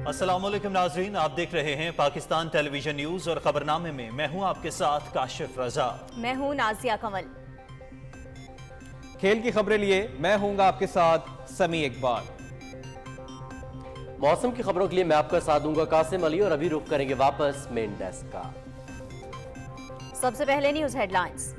अस्सलाम वालेकुम नाजरीन, आप देख रहे हैं पाकिस्तान टेलीविजन न्यूज और खबरनामे में मैं हूं आपके साथ काशिफ रजा। मैं हूं नाजिया कमल। खेल की खबरें लिए मैं हूंगा आपके साथ समी इकबाल। मौसम की खबरों के लिए मैं आपका साथ दूंगा कासिम अली और अभी रुख करेंगे वापस मेन डेस्क का। सबसे पहले न्यूज हेडलाइंस।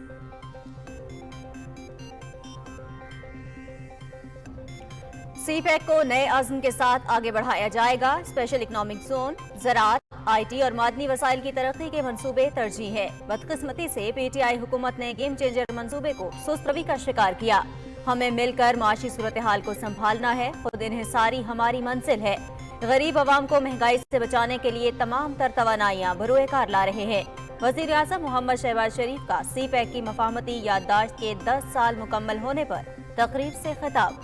सीपैक को नए अज़्म के साथ आगे बढ़ाया जाएगा। स्पेशल इकोनॉमिक जोन, ज़राअत, IT और मादनी वसाइल की तरक्की के मंसूबे तरजीह है। बदकिस्मती से PTI हुकूमत ने गेम चेंजर मंसूबे को सुस्त रवि का शिकार किया। हमें मिलकर माशी सूरत हाल को संभालना है, खुद इन्हिसारी हमारी मंजिल है। गरीब अवाम को महंगाई से बचाने के लिए तमाम तर तवानाइयाँ बरोए कार ला रहे हैं। वज़ीर आज़म मोहम्मद शहबाज शरीफ का सीपैक की मफाहमती याददाश्त के 10 साल मुकम्मल होने पर तकरीब से खिताब।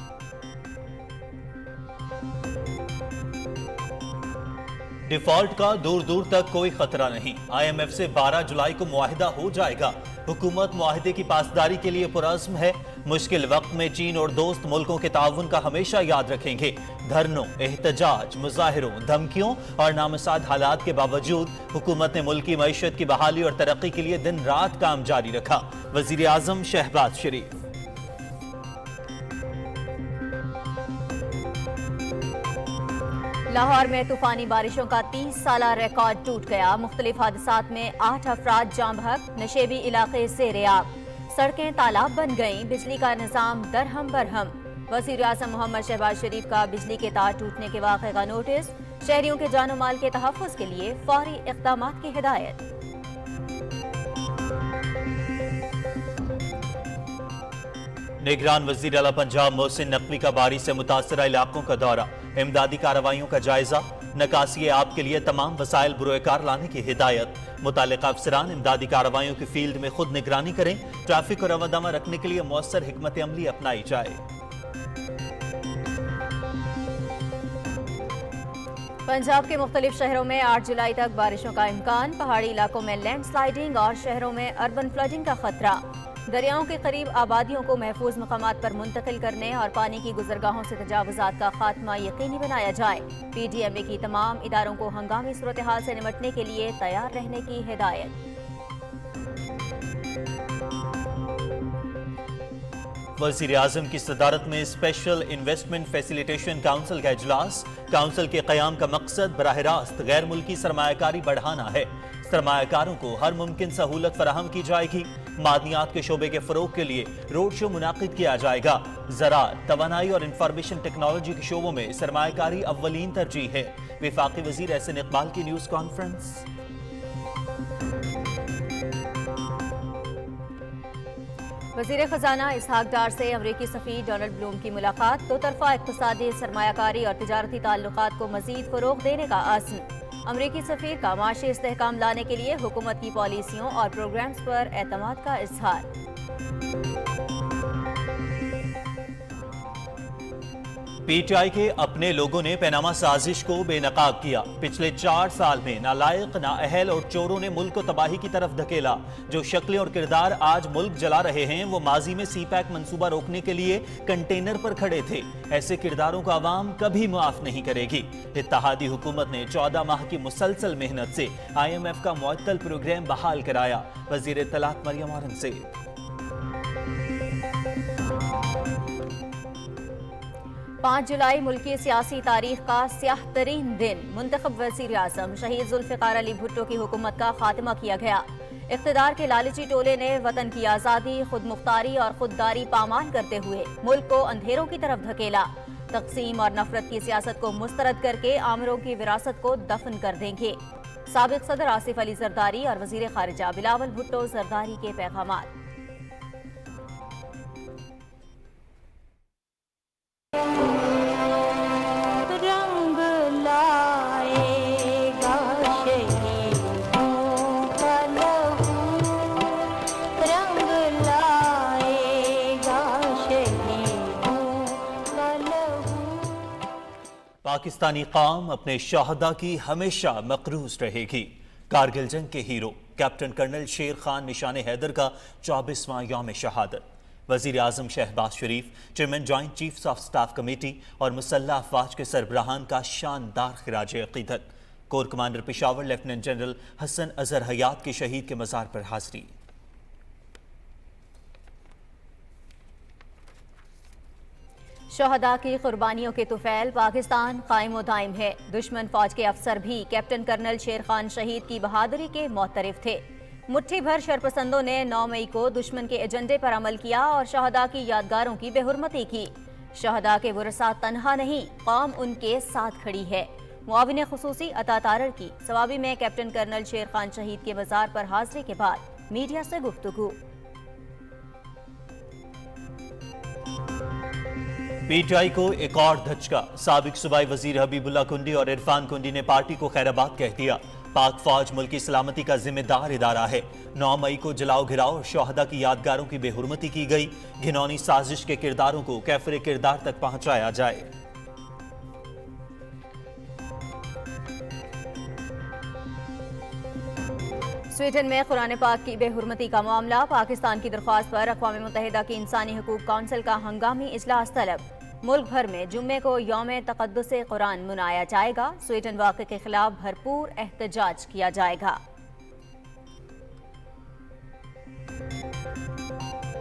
डिफॉल्ट का दूर दूर तक कोई खतरा नहीं। IMF से 12 जुलाई को मुआहिदा हो जाएगा। हुकूमत मुआहिदे की पासदारी के लिए पुरज़्म है। मुश्किल वक्त में चीन और दोस्त मुल्कों के ताउन का हमेशा याद रखेंगे। धरनों, एहतजाज, मुजाहिरों, धमकियों और नामसाद हालात के बावजूद हुकूमत ने मुल्क की मईशत की बहाली और तरक्की के लिए दिन रात काम जारी रखा। वज़ीर आज़म शहबाज शरीफ। लाहौर में तूफानी बारिशों का 30 साला रिकॉर्ड टूट गया। मुख्तलिफ हादसात में 8 अफराद जाँ बहक, नशेबी इलाके से रेआब। सड़कें तालाब बन गईं, बिजली का निज़ाम दरहम बरहम। वज़ीर आज़म मोहम्मद शहबाज शरीफ का बिजली के तार टूटने के वाक़े का नोटिस। शहरियों के जानो माल के तहफ़्फ़ुज़ के लिए फौरी इक़दामात की हिदायत। निगरान वज़ीर आला पंजाब मोहसिन नकवी का बारिश से मुतासरा इलाकों का दौरा। इमदादी कार्रवाइयों का जायजा। नकासी आप के लिए तमाम वसाइल बुरोकार लाने की हिदायत। मुतालिका अफसरान इमदादी कार्रवाइयों की फील्ड में खुद निगरानी करें। ट्रैफिक और रवादमा रखने के लिए मौसर हिकमत अमली अपनाई जाए। पंजाब के मुख्तलिफ शहरों में 8 जुलाई तक बारिशों का इम्कान। पहाड़ी इलाकों में लैंड स्लाइडिंग और शहरों में अर्बन फ्लडिंग का खतरा। दरियाओं के करीब आबादियों को महफूज मकामात पर मुंतकिल करने और पानी की गुजरगाहों से तजावुजात का खात्मा यकीनी बनाया जाए। PDMA की तमाम इदारों को हंगामी सूरत हाल से निपटने के लिए तैयार रहने की हिदायत। वज़ीर आज़म की सदारत में स्पेशल इन्वेस्टमेंट फैसिलिटेशन काउंसिल का इजलास। काउंसिल के क़याम का मकसद बराह रास्त गैर मुल्की सरमायाकारी बढ़ाना है। सरमायाकारों को हर मुमकिन सहूलत फराहम की जाएगी। मादनियात के शोबे के फरोग के लिए रोड शो मुनाकिद किया जाएगा। ज़राअत, तवानाई और इंफॉर्मेशन टेक्नोलॉजी के शोबों में सरमायाकारी अव्वलीन तरजीह है। वफाकी वज़ीर एहसन इकबाल की न्यूज़ कॉन्फ्रेंस। वज़ीर ख़जाना इसहाक डार से अमरीकी सफ़ीर डोनाल्ड ब्लूम की मुलाकात। दो तरफ़ा इक़्तिसादी, सरमायाकारी और तिजारती ताल्लुकात को मज़ीद फ़रोग़ देने का आज़म। अमरीकी सफ़ीर का माशी इस्तेहकाम लाने के लिए हुकूमत की पॉलिसियों और प्रोग्राम्स पर एतमाद का इज़हार। PTI के अपने लोगों ने पैनामा साजिश को बेनकाब किया। पिछले 4 साल में नालायक, नाअहल और चोरों ने मुल्क को तबाही की तरफ धकेला। जो शक्लें और किरदार आज मुल्क जला रहे हैं वो माजी में सीपैक मंसूबा रोकने के लिए कंटेनर पर खड़े थे। ऐसे किरदारों को आवाम कभी माफ नहीं करेगी। इत्तेहादी हुकूमत ने 14 माह की मुसलसल मेहनत से IMF का मुअत्तल प्रोग्राम बहाल कराया। वज़ीर इत्तलात मरियम औरंगज़ेब। 5 जुलाई मुल्की सियासी तारीख का स्याह तरीन दिन। मुंतखब वज़ीर आज़म शहीद ज़ुल्फ़िकार अली भुट्टो की हुकूमत का खात्मा किया गया। इक़्तिदार के लालची टोले ने वतन की आज़ादी, खुद मुख्तारी और खुददारी पामाल करते हुए मुल्क को अंधेरों की तरफ धकेला। तक़सीम और नफरत की सियासत को मुस्तरद करके आमरों की विरासत को दफन कर देंगे। साबिक़ सदर आसिफ अली ज़रदारी और वज़ीर ख़ारिजा बिलावल भुट्टो ज़रदारी के पैगामात। पाकिस्तानी कौम अपने शहदा की हमेशा मकरूज रहेगी। कारगिल जंग के हीरो कैप्टन कर्नल शेर खान निशान हैदर का 24वां यौम शहादत। वज़ीर आज़म Shahbaz Sharif, chairman joint chiefs of staff committee और मुसल्लह अफवाज के सरबराहान का शानदार खिराज अक़ीदत। Core commander Peshawar lieutenant general Hassan Azhar Hayat के शहीद के मज़ार पर हाज़री। शहदा की कुर्बानियों के तुफैल पाकिस्तान कायम व दायम है। दुश्मन फौज के अफसर भी कैप्टन कर्नल शेर खान शहीद की बहादुरी के मोतरफ थे। मुट्ठी भर शरपसंदों ने 9 मई को दुश्मन के एजेंडे पर अमल किया और शहदा की यादगारों की बेहुरमती की। शहदा के वरसा तन्हा नहीं, कौम उनके साथ खड़ी है। मुआविन खुसूसी अता तारर की सवाबी में कैप्टन कर्नल शेर खान शहीद के मज़ार पर हाजिरी के बाद मीडिया से गुफ्तगू। पीटीआई को एक और धचका। साबिक सूबाई वजीर हबीबुल्लाह कुंडी और इरफान कुंडी ने पार्टी को खैराबाद कह दिया। पाक फौज मुल्की सलामती का जिम्मेदार इदारा है। 9 मई को जलाओ घिराओ और शहदा की यादगारों की बेहुरमती की गई। घिनौनी साजिश के किरदारों को कैफरे किरदार तक पहुंचाया जाए। स्वीडन में कुरान पाक की बेहुरमती का मामला। पाकिस्तान की दरख्वास्त पर अक़वाम मुत्तहिदा की इंसानी हकूक़ काउंसिल का हंगामी इजलास तलब। मुल्क भर में जुम्मे को यौम तक़द्दुस कुरान मनाया जाएगा। स्वीडन वाक़े के खिलाफ भरपूर एहतजाज किया जाएगा।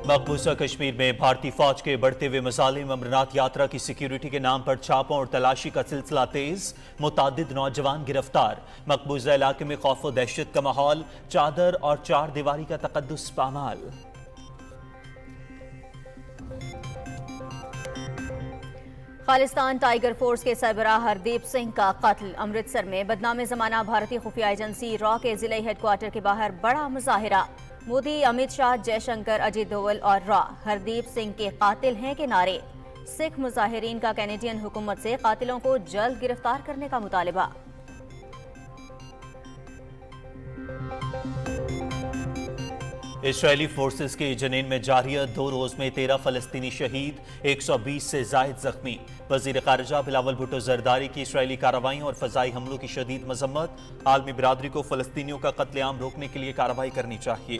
मकबूजा कश्मीर में भारतीय फौज के बढ़ते हुए मसालिम, अमरनाथ यात्रा की सिक्योरिटी के नाम पर छापों और तलाशी का सिलसिला तेज। मुतादिद नौजवान गिरफ्तार। मकबूजा इलाके में खौफ व दहशत का माहौल। चादर और चार दीवारी का तकद्दुस पामाल। खालिस्तान टाइगर फोर्स के सरबराह हरदीप सिंह का कत्ल। अमृतसर में बदनाम जमाना भारतीय खुफिया एजेंसी रॉ के जिले हेडक्वार्टर के बाहर बड़ा मुजाहिरा। मोदी, अमित शाह, जयशंकर, अजीत डोवल और रॉ हरदीप सिंह के कातिल हैं के नारे। सिख मुजाहिरीन का कैनेडियन हुकूमत से कातिलों को जल्द गिरफ्तार करने का मुतालिबा। इसराइली फोर्सेस के जनीन में जारियत 2 रोज में 13 फलस्तीनी शहीद, 120 से जायद जख्मी। वजीर खारजा बिलावल भुट्टो जरदारी की इसराइली कार्रवाई और फजाई हमलों की शदीद मजम्मत। आलमी बिरादरी को फलस्तीनियों का कत्लेआम रोकने के लिए कार्रवाई करनी चाहिए।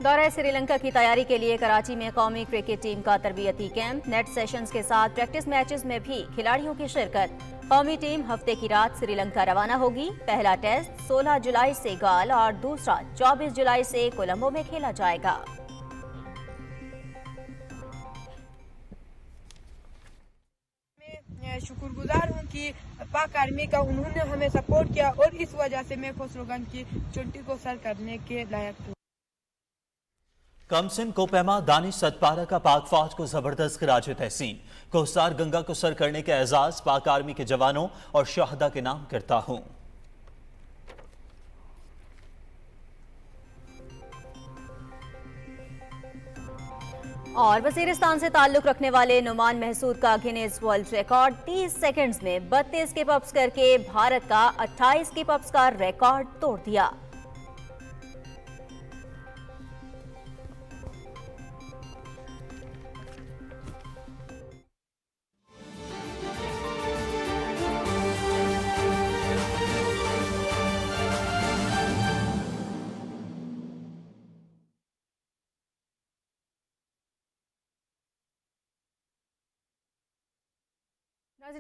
दौरा श्रीलंका की तैयारी के लिए कराची में कौमी क्रिकेट टीम का तरबियती कैंप। नेट सेशंस के साथ प्रैक्टिस मैचेस में भी खिलाड़ियों की शिरकत। कौमी टीम हफ्ते की रात श्रीलंका रवाना होगी। पहला टेस्ट 16 जुलाई से गाल और दूसरा 24 जुलाई से कोलंबो में खेला जाएगा। मैं शुक्रगुजार हूँ कि पाक आर्मी का उन्होंने हमें सपोर्ट किया और इस वजह से मैं खसरोगन की चोटी को सर करने के लायक हूँ। कमसिन कोपैमा दानिश सतपारा का पाक फौज को जबरदस्त खिराज तहसीन। कोहसार गंगा को सर करने के एजाज पाक आर्मी के जवानों और शहदा के नाम करता हूं। और वजीरिस्तान से ताल्लुक रखने वाले नुमान महसूद का गिनीज वर्ल्ड रिकॉर्ड 30 सेकंड्स में 32 किप अप्स करके भारत का 28 किप अप्स का रिकॉर्ड तोड़ दिया।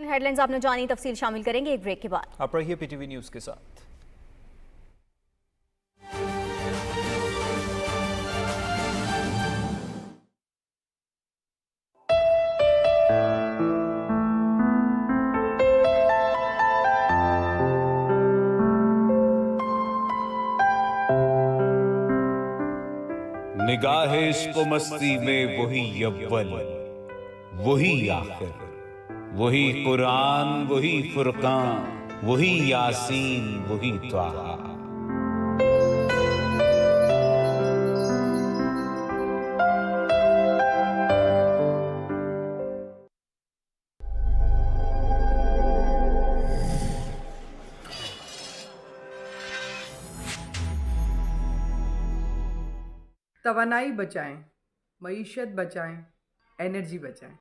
हेडलाइंस आपने जानी, तफसील शामिल करेंगे एक ब्रेक के बाद। आप रहिए पीटीवी न्यूज के साथ। निगाहे इश्क़ मस्ती में वही यव्वल, वही आखिर, वही कुरान, वही फुरकान, वही यासीन, वही त्वाहा। तवानाई बचाएं, मईशत बचाएं, एनर्जी बचाएं।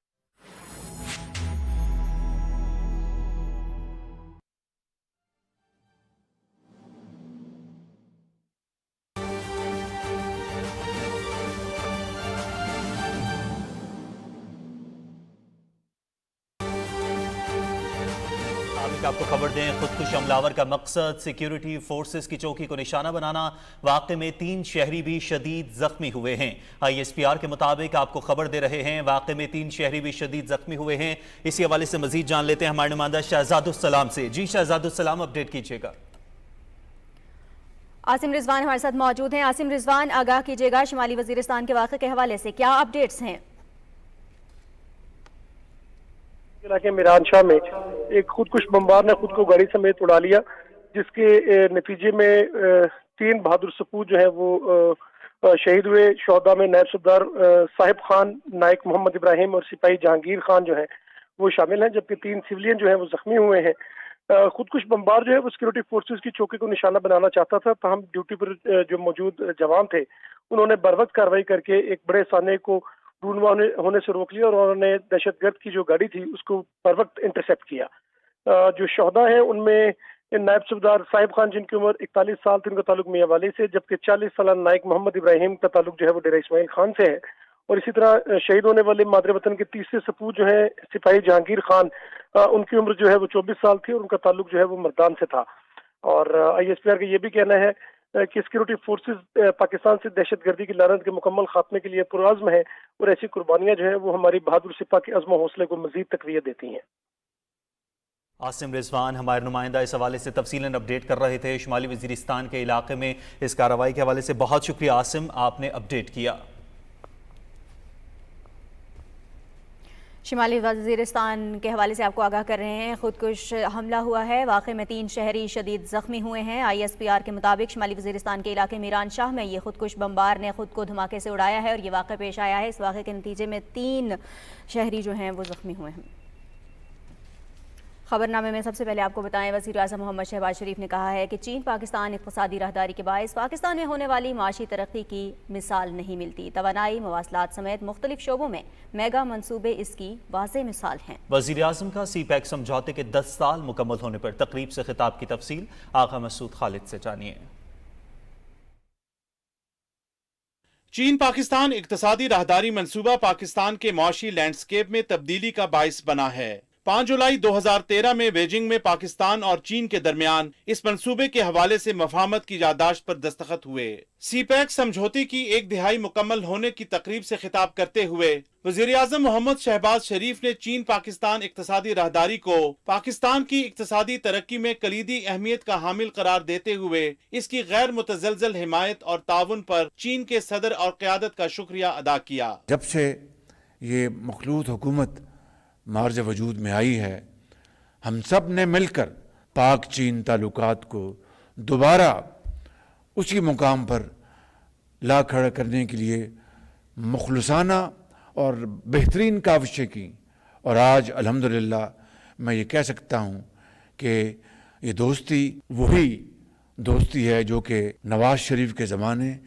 مطابق آپ کو خبر دیں، خودکش حملاور کا مقصد سیکیورٹی فورسز کی چوکی کو نشانہ بنانا۔ واقعے میں 3 شہری بھی شدید زخمی ہوئے ہیں۔ ISPR کے مطابق آپ کو خبر دے رہے ہیں، واقعے میں 3 شہری بھی شدید زخمی ہوئے ہیں۔ اسی حوالے سے مزید جان لیتے ہیں ہمارے نمائندہ شہزاد السلام سے۔ جی شہزاد السلام، اپڈیٹ کیجیے گا۔ عاصم رضوان ہمارے ساتھ موجود ہیں۔ عاصم رضوان، آگاہ کیجیے گا شمالی وزیرستان کے واقعے کے حوالے سے کیا اپڈیٹس ہیں؟ علاقے میران شاہ میں ایک خودکش بمبار نے خود کو گاڑی سمیت اڑا لیا، جس کے نتیجے میں 3 بہادر سپوت جو ہیں وہ شہید ہوئے۔ شہداء میں نائب صدر صاحب خان، نائک محمد ابراہیم اور سپاہی جہانگیر خان جو ہیں وہ شامل ہیں، جبکہ 3 سویلین جو ہیں وہ زخمی ہوئے ہیں۔ خودکش بمبار جو ہے وہ سیکورٹی فورسز کی چوکی کو نشانہ بنانا چاہتا تھا، تاہم ڈیوٹی پر جو موجود جوان تھے انہوں نے بروقت کارروائی کر کے ایک بڑے سانے کو رونما ہونے سے روک لیا اور انہوں نے دہشت گرد کی جو گاڑی تھی اس کو پر وقت انٹرسیپٹ کیا۔ جو شہداء ہیں ان میں نائب صدر صاحب خان جن کی عمر 41 سال تھی، ان کا تعلق میاں والی سے، جبکہ 40 سالہ نائک محمد ابراہیم کا تعلق جو ہے وہ ڈیرہ اسماعیل خان سے ہے، اور اسی طرح شہید ہونے والے مادر وطن کے تیسرے سپوت جو ہیں سپاہی جہانگیر خان، ان کی عمر جو ہے وہ 24 سال تھی اور ان کا تعلق جو ہے وہ مردان سے تھا۔ اور ISPR کا یہ بھی کہنا ہے کہ سیکورٹی فورسز پاکستان سے دہشت گردی کی لعنت کے مکمل خاتمے کے لیے پرعزم ہیں، اور ایسی قربانیاں جو ہیں وہ ہماری بہادر سپاہ کے عزم و حوصلے کو مزید تقویت دیتی ہیں۔ عاصم رضوان ہمارے نمائندہ اس حوالے سے تفصیلاً اپڈیٹ کر رہے تھے شمالی وزیرستان کے علاقے میں اس کارروائی کے حوالے سے۔ بہت شکریہ عاصم، آپ نے اپڈیٹ کیا۔ شمالی وزیرستان کے حوالے سے آپ کو آگاہ کر رہے ہیں، خودکش حملہ ہوا ہے، واقعے میں 3 شہری شدید زخمی ہوئے ہیں۔ ISPR کے مطابق شمالی وزیرستان کے علاقے میران شاہ میں یہ خودکش بمبار نے خود کو دھماکے سے اڑایا ہے اور یہ واقعہ پیش آیا ہے۔ اس واقعے کے نتیجے میں 3 شہری جو ہیں وہ زخمی ہوئے ہیں۔ خبرنامے میں سب سے پہلے آپ کو بتائیں، وزیر اعظم محمد شہباز شریف نے کہا ہے کہ چین پاکستان اقتصادی راہداری کے باعث پاکستان میں ہونے والی معاشی ترقی کی مثال نہیں ملتی۔ توانائی، مواصلات سمیت مختلف شعبوں میں میگا منصوبے اس کی واضح مثال ہیں۔ وزیر اعظم کا CPEC سمجھوتے کے 10 سال مکمل ہونے پر تقریب سے خطاب کی تفصیل آغا مسعود خالد سے جانیے۔ چین پاکستان اقتصادی راہداری منصوبہ پاکستان کے معاشی لینڈسکیپ میں تبدیلی کا باعث بنا ہے۔ 5 جولائی 2013 میں بیجنگ میں پاکستان اور چین کے درمیان اس منصوبے کے حوالے سے مفاہمت کی یادداشت پر دستخط ہوئے۔ CPEC سمجھوتے کی 1 دہائی مکمل ہونے کی تقریب سے خطاب کرتے ہوئے وزیر اعظم محمد شہباز شریف نے چین پاکستان اقتصادی راہداری کو پاکستان کی اقتصادی ترقی میں کلیدی اہمیت کا حامل قرار دیتے ہوئے اس کی غیر متزلزل حمایت اور تعاون پر چین کے صدر اور قیادت کا شکریہ ادا کیا۔ جب سے یہ مخلوط حکومت مارج وجود میں آئی ہے، ہم سب نے مل کر پاک چین تعلقات کو دوبارہ اسی مقام پر لا کھڑا کرنے کے لیے مخلصانہ اور بہترین کاوشیں کی، اور آج الحمدللہ میں یہ کہہ سکتا ہوں کہ یہ دوستی وہی دوستی ہے جو کہ نواز شریف کے زمانے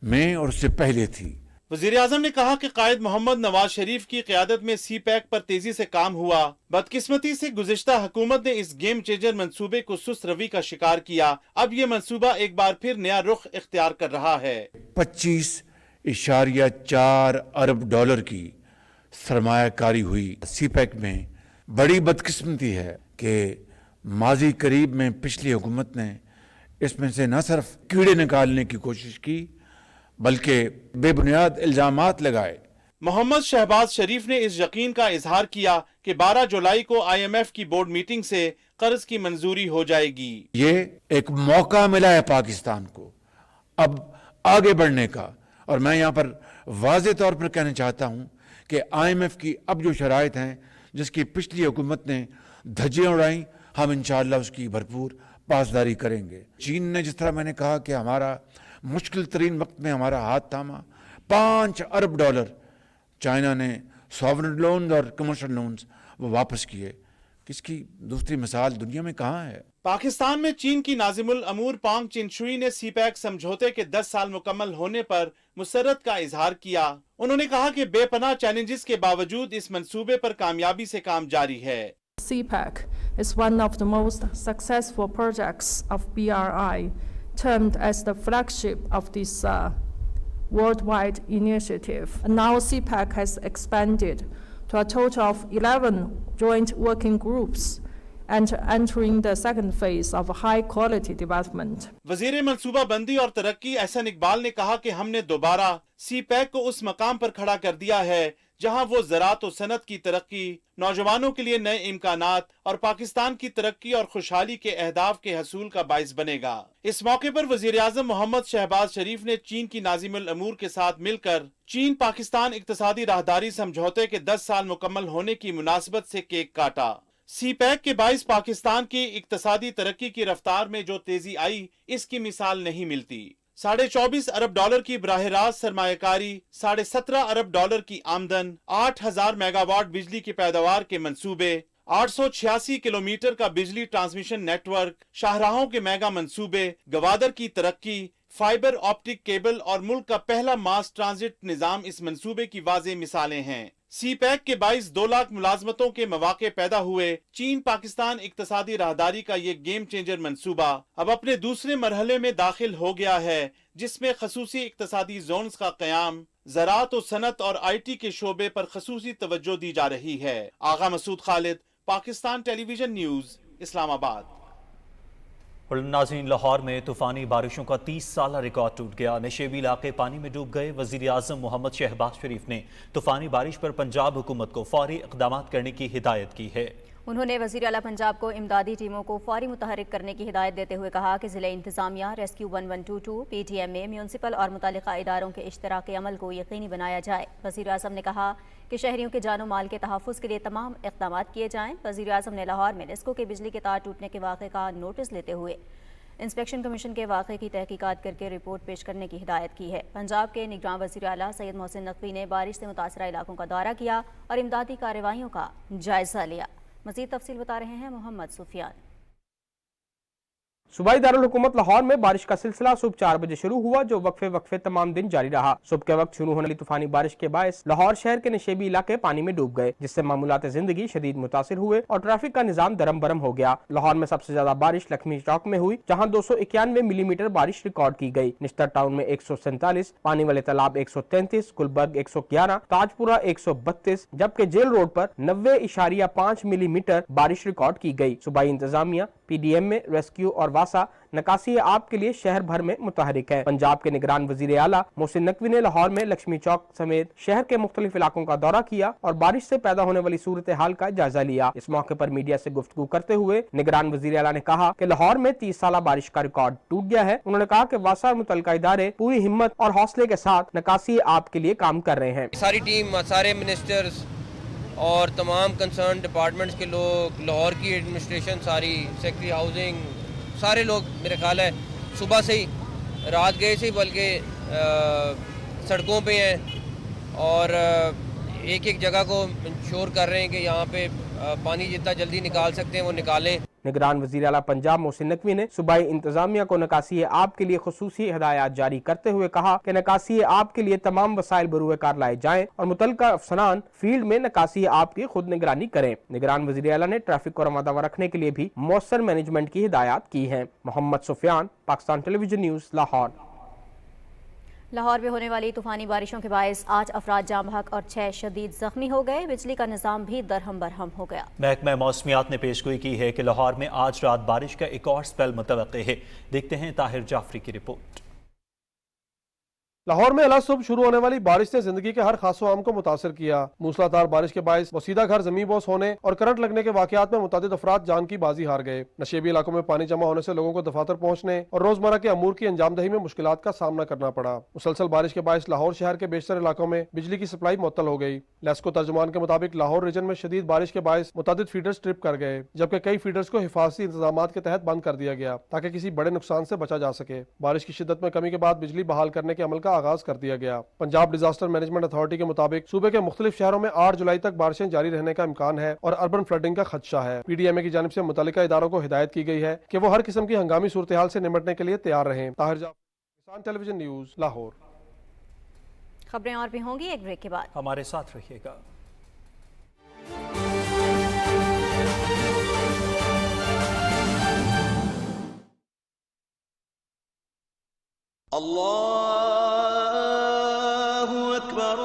میں اور اس سے پہلے تھی۔ وزیر اعظم نے کہا کہ قائد محمد نواز شریف کی قیادت میں CPEC پر تیزی سے کام ہوا۔ بدقسمتی سے گزشتہ حکومت نے اس گیم چینجر منصوبے کو سست روی کا شکار کیا۔ اب یہ منصوبہ ایک بار پھر نیا رخ اختیار کر رہا ہے۔ 25.4 ارب ڈالر کی سرمایہ کاری ہوئی CPEC میں۔ بڑی بدقسمتی ہے کہ ماضی قریب میں پچھلی حکومت نے اس میں سے نہ صرف کیڑے نکالنے کی کوشش کی بلکہ بے بنیاد الزامات لگائے۔ محمد شہباز شریف نے اس یقین کا اظہار کیا کہ 12 جولائی کو IMF کی بورڈ میٹنگ سے قرض کی منظوری ہو جائے گی۔ یہ ایک موقع ملا ہے پاکستان کو اب آگے بڑھنے کا، اور میں یہاں پر واضح طور پر کہنا چاہتا ہوں کہ IMF کی اب جو شرائط ہیں جس کی پچھلی حکومت نے دھجیاں اڑائیں، ہم انشاءاللہ اس کی بھرپور پاسداری کریں گے۔ چین نے جس طرح میں نے کہا کہ ہمارا مشکل ترین وقت میں ہمارا ہاتھ تھاما، 5 ارب ڈالر چائنا نے ساورن لونز اور کمرشل لونز وہ واپس کیے۔ کس کی دوسری مثال دنیا میں کہاں ہے؟ پاکستان میں چین کی ناظم الامور پانگ چنشوئی نے CPEC سمجھوتے کے 10 سال مکمل ہونے پر مسرت کا اظہار کیا۔ انہوں نے کہا کہ بے پناہ چیلنجز کے باوجود اس منصوبے پر کامیابی سے کام جاری ہے۔ CPEC is one of the most successful projects of BRI, termed as the flagship of this worldwide initiative. And now CPEC has expanded to a total of 11 joint working groups and entering the second phase of high quality development. वजीर मंसूबा बंदी और तरक्की एहसन इकबाल ने कहा कि हमने दोबारा सी पैक को उस मकाम पर खड़ा कर दिया है जहां वो ज़राअत और सनत की तरक्की, नौजवानों के लिए नए इम्कानात और पाकिस्तान की तरक्की और खुशहाली के अहदाफ के हसूल का बाइस बनेगा। इस मौके पर वजीर आज़म मोहम्मद शहबाज शरीफ ने चीन की नाज़िमुल अमूर के साथ मिलकर चीन पाकिस्तान इक्तसादी राहदारी समझौते के 10 साल मुकम्मल होने की मुनासबत से केक काटा। सी पैक के बाइस पाकिस्तान की इक्तसादी तरक्की की रफ्तार में जो तेजी आई, इसकी मिसाल नहीं मिलती। 24.5 अरब डॉलर की बराह रास्त सरमायाकारी, 17.5 अरब डॉलर की आमदन, 8,000 मेगावाट बिजली की पैदावार के मंसूबे, 886 किलोमीटर का बिजली ट्रांसमिशन नेटवर्क, शाहराहों के मेगा मंसूबे, गवादर की तरक्की, फाइबर ऑप्टिक केबल और मुल्क का पहला मास ट्रांजिट निजाम इस मंसूबे की वाज़ेह मिसालें हैं। सी पैक के 2 लाख मुलाजमतों के मौके पैदा हुए चीन पाकिस्तान इक्तसादी राहदारी का ये गेम चेंजर मंसूबा अब अपने दूसरे मरहले में दाखिल हो गया है, जिसमें खसूसी इक्तसादी जोन्स का क़याम, ज़राअत और सनत और IT के शोबे पर खसूसी तवज्जो दी जा रही है। आगा मसूद खालिद, पाकिस्तान टेलीविजन न्यूज़, इस्लामाबाद। और नाज़रीन, लाहौर में तूफानी बारिशों का 30 साला रिकॉर्ड टूट गया। नशेबी इलाके पानी में डूब गए। वज़ीर आज़म मोहम्मद शहबाज शरीफ ने तूफानी बारिश पर पंजाब हुकूमत को फौरी इक़दाम करने की हिदायत की है। उन्होंने वज़ीर आला पंजाब को इमदादी टीमों को फौरी मुतहरिक करने की हिदायत देते हुए कहा कि ज़िला इंतज़ामिया रेस्क्यू 1122 PTM में म्यूनसिपल और मुतल्लिक़ा इदारों के इश्तराकी अमल को यकीनी बनाया जाए। वज़ीर आज़म ने कहा कि शहरियों के जानो माल के तहफ़्फ़ुज़ के लिए तमाम इक़दाम किए जाएँ। वज़ीर आज़म ने लाहौर में नेस्को के बिजली के तार टूटने के वाक़े का नोटिस लेते हुए इंस्पेक्शन कमीशन के वाक़े की तहकीकात करके रिपोर्ट पेश करने की हिदायत की है। पंजाब के निगरान वज़ीर आला सैयद मोहसिन नकवी ने बारिश से मुतासरा इलाकों का दौरा किया और इमदादी कार्रवाइयों का जायज़ा लिया। मज़ीद तफसील बता रहे हैं मोहम्मद सुफियान। सूबाई दारुल हुकूमत लाहौर में बारिश का सिलसिला सुबह 4 बजे शुरू हुआ, जो वक्फे तमाम दिन जारी रहा। सुबह के वक्त शुरू होने वाली तूफानी बारिश के बायस लाहौर शहर के नशेबी इलाके पानी में डूब गए, जिससे मामूलात जिंदगी शदीद मुतासिर हुए और ट्रैफिक का निजाम दरम बरम हो गया। लाहौर में सबसे ज्यादा बारिश लक्ष्मी चौक में हुई, जहाँ 291 मिलीमीटर बारिश रिकॉर्ड की गई। निश्तर टाउन में 147, पानी वाले तालाब 133, गुलबर्ग 111, ताजपुरा 132, जबकि जेल रोड पर 90.5 मिलीमीटर बारिश रिकॉर्ड की गई। सूबाई इंतजामिया PDM में रेस्क्यू और वासा नकासी आब के लिए शहर भर में मुतहरिक है। पंजाब के निगरान वजीर आला मोहसिन नकवी ने लाहौर में लक्ष्मी चौक समेत शहर के मुख्तलिफ इलाकों का दौरा किया और बारिश से पैदा होने वाली सूरत हाल का जायजा लिया। इस मौके पर मीडिया से गुफ्तगू करते हुए निगरान वजीर आला ने कहा कि लाहौर में 30 साला बारिश का रिकॉर्ड टूट गया है। उन्होंने कहा कि वासा और मुतल्लिका इदारे पूरी हिम्मत और हौसले के साथ नकासी आब के लिए काम कर रहे हैं। सारी टीम, सारे मिनिस्टर्स और तमाम कंसर्न डिपार्टमेंट्स के लोग, लाहौर की एडमिनिस्ट्रेशन सारी, सेक्रेटरी हाउसिंग, सारे लोग मेरे ख्याल है सुबह से ही, रात गए से ही बल्कि सड़कों पे हैं और एक एक जगह को इंश्योर कर रहे हैं कि यहाँ पे पानी जितना जल्दी निकाल सकते हैं वो निकालें। निगरान वज़ीर आला पंजाब मोहसिन नकवी ने सूबाई इंतजामिया को नकासी आब के लिए खुसूसी हिदायत जारी करते हुए कहा कि नकासी आब के लिए तमाम वसाइल बरूए कार लाए जाएं और मुतल्लिका अफसरान फील्ड में नकासी आब की खुद निगरानी करें। निगरान वज़ीर आला ने ट्रैफिक को रमादावा रखने के लिए भी मौसर मैनेजमेंट की हिदायत की है। Mohammad Sufian, Pakistan television news, Lahore. लाहौर में होने वाली तूफानी बारिशों के बायस 8 अफराद जाम बहक और 6 शदीद जख्मी हो गए। बिजली का निजाम भी दरहम बरहम हो गया। महकमा मौसमियात ने पेशगोई की है कि लाहौर में आज रात बारिश का एक और स्पेल मुतवक्के है। देखते हैं ताहिर जाफरी की रिपोर्ट। लाहौर में अला सुबह शुरू होने वाली बारिश ने जिंदगी के हर खासो आम को मुतासर किया। मूसलाधार बारिश के बायस वसीदा घर जमीन बोस होने और करंट लगने के वाकयात में मुतादिद अफराद जान की बाजी हार गए। नशेबी इलाकों में पानी जमा होने से लोगों को दफातर पहुंचने और रोजमर्रा के अमूर की अंजामदही में मुश्किलात का सामना करना पड़ा। मुसलसल बारिश के बायस लाहौर शहर के बेशतर इलाकों में बिजली की सप्लाई मुअत्तल हो गई। लेस्को तर्जुमान के मुताबिक लाहौर रीजन में शदीद बारिश के बायस मुतादिद फीडर्स ट्रिप कर गए, जबकि कई फीडर्स को हिफाजती इंतजाम के तहत बंद कर दिया गया ताकि किसी बड़े नुकसान से बचा जा सके। बारिश की शिद्दत में कमी के बाद बिजली बहाल करने के अमल का आगाज कर दिया गया। पंजाब डिजास्टर मैनेजमेंट अथॉरिटी के मुताबिक सूबे के मुख्तलिफ शहरों में 8 जुलाई तक बारिशें जारी रहने का इम्कान है और अर्बन फ्लडिंग का खदशा है। PDMA की जानिब से मुतल्लिका इदारों को हिदायत की गई है कि वो हर किस्म की हंगामी सूरत हाल से निपटने के लिए तैयार रहें। Tahir Jafri, Pakistan television news, Lahore. खबरें और भी होंगी एक ब्रेक के बाद, हमारे साथ रहिएगा। अल्लाहु अकबर,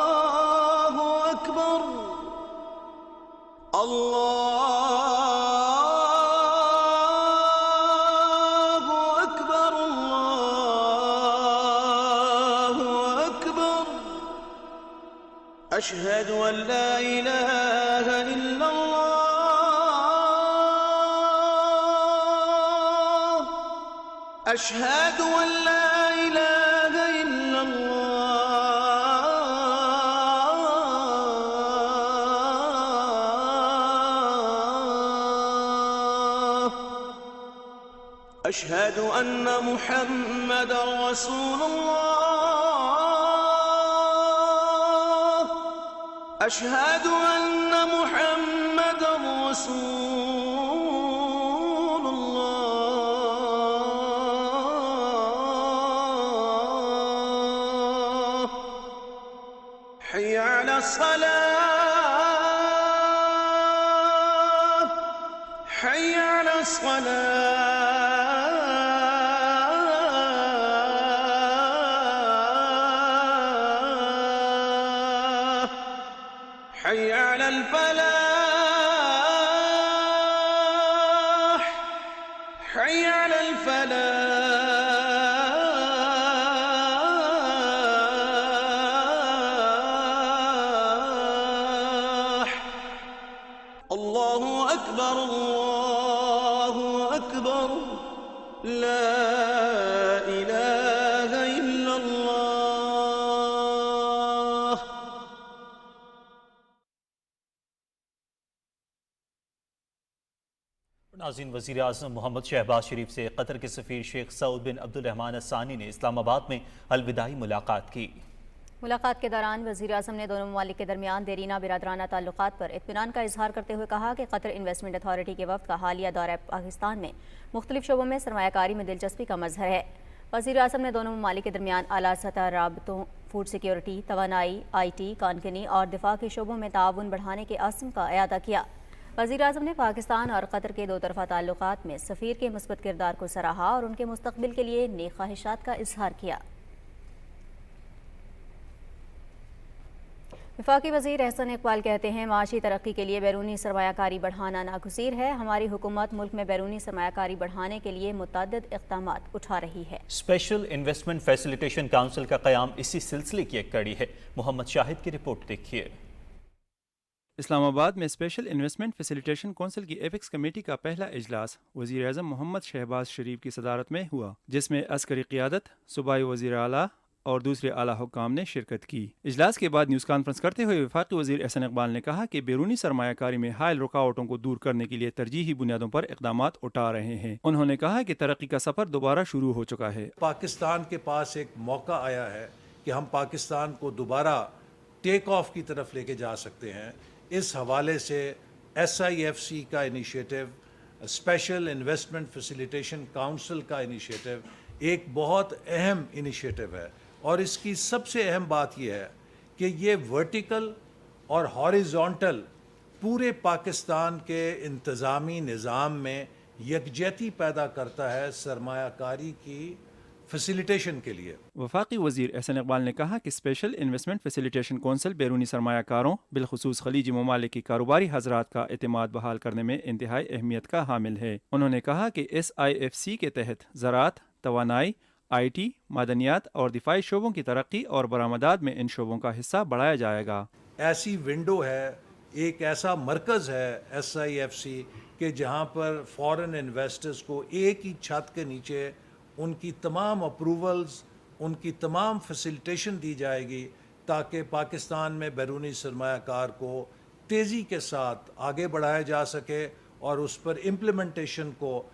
अल्लाहु अकबर, الله أكبر الله أكبر أشهد أن لا إله إلا الله أشهد أن لا إله إلا الله أشهد أن محمدا رسول الله أشهد أن محمدا رسول الله حي على الصلاة حي على الصلاة حي على الفلاح حي على الفلاح الله أكبر الله أكبر لا إله إلا الله नाज़रीन, वज़ीर आज़म मोहम्मद शहबाज शरीफ से कतर के सफ़ीर शेख सऊद बिन अब्दुलरहमान अस्सानी ने इस्लामाबाद में अलविदाई मुलाकात की। मुलाकात के दौरान वज़ीर आज़म ने दोनों ममालिक के दरमियान देरीना बिरादराना ताल्लुकात पर इत्मीनान का इजहार करते हुए कहा कि कतर इन्वेस्टमेंट अथॉरिटी के वफ़द का हालिया दौरा पाकिस्तान में मुख्तलिफ शोबों में सरमायाकारी में दिलचस्पी का मजहर है। वज़ीर आज़म ने दोनों ममालिक के दरमियान आला सतह राबतों, फूड सिक्योरिटी, तवानाई, IT, कानकनी और दिफा के शोबों में ताउन बढ़ाने के अज़्म का इयादा किया। वज़ीर आज़म ने पाकिस्तान और कतर के दो तरफ़ा ताल्लुकात में सफ़ीर के मुस्बत किरदार को सराहा और उनके मुस्तक़बिल के लिए नेक ख्वाहिशात का इजहार किया। वफाकी वज़ीर एहसन इकबाल कहते हैं, माशी तरक्की के लिए बैरूनी सरमायाकारी बढ़ाना नागुज़ीर है। हमारी हुकूमत मुल्क में बैरूनी सरमायाकारी बढ़ाने के लिए मुतअद्दिद इक़दामात उठा रही है। स्पेशल इन्वेस्टमेंट फैसिलिटेशन काउंसिल का क़याम इसी सिलसिले की एक कड़ी है। मोहम्मद शाहिद की रिपोर्ट देखिए। इस्लामाबाद में स्पेशल इन्वेस्टमेंट फैसिलिटेशन काउंसिल की एपिक्स कमेटी का पहला इजलास वज़ीर आज़म मोहम्मद शहबाज शरीफ की सदारत में हुआ, जिसमें अस्करी क़ियादत, सूबाई वज़ीर आला और दूसरे आला हुक्काम ने शिरकत की। इजलास के बाद न्यूज़ कॉन्फ्रेंस करते हुए वफाकी वज़ीर एहसन इकबाल ने कहा कि बैरूनी सरमायाकारी में हायल रुकावटों को दूर करने के लिए तरजीही बुनियादों पर इक़दामात उठा रहे हैं। उन्होंने कहा कि तरक्की का सफ़र दोबारा शुरू हो चुका है। पाकिस्तान के पास एक मौका आया है कि हम पाकिस्तान को दोबारा टेक ऑफ की तरफ लेके जा सकते हैं। इस हवाले से SIFC का initiative, special investment facilitation council का इनिशिएटिव एक बहुत अहम इनिशिएटिव है और इसकी सबसे अहम बात यह है कि ये वर्टिकल और हॉरिजॉन्टल पूरे पाकिस्तान के इंतज़ामी निज़ाम में यकजहती पैदा करता है सरमायाकारी की फैसिलिटेशन के लिए। वफाकी वज़ीर एहसन इकबाल ने कहा कि स्पेशल इन्वेस्टमेंट फैसिलिटेशन काउंसिल बैरूनी सरमायाकारों बिलखुसूस खलीजी ममालिक की कारोबारी हजरात का एतमाद बहाल करने में इंतहाई अहमियत का हामिल है। उन्होंने कहा कि SIFC के तहत ज़राअत, तवानाई, IT, मादनियात और दिफाई शोबों की तरक्की और बरामदात में इन शोबों का हिस्सा बढ़ाया जाएगा। ऐसी विंडो है, एक ऐसा मरकज़ है SIFC के जहाँ पर फॉरेन इन्वेस्टर्स को एक ही छत के नीचे उनकी तमाम अप्रूवल्स, उनकी तमाम फैसिलिटेशन दी जाएगी ताकि पाकिस्तान में बैरूनी सरमायाकार को तेज़ी के साथ आगे बढ़ाया जा सके और उस पर इम्प्लीमेंटेशन को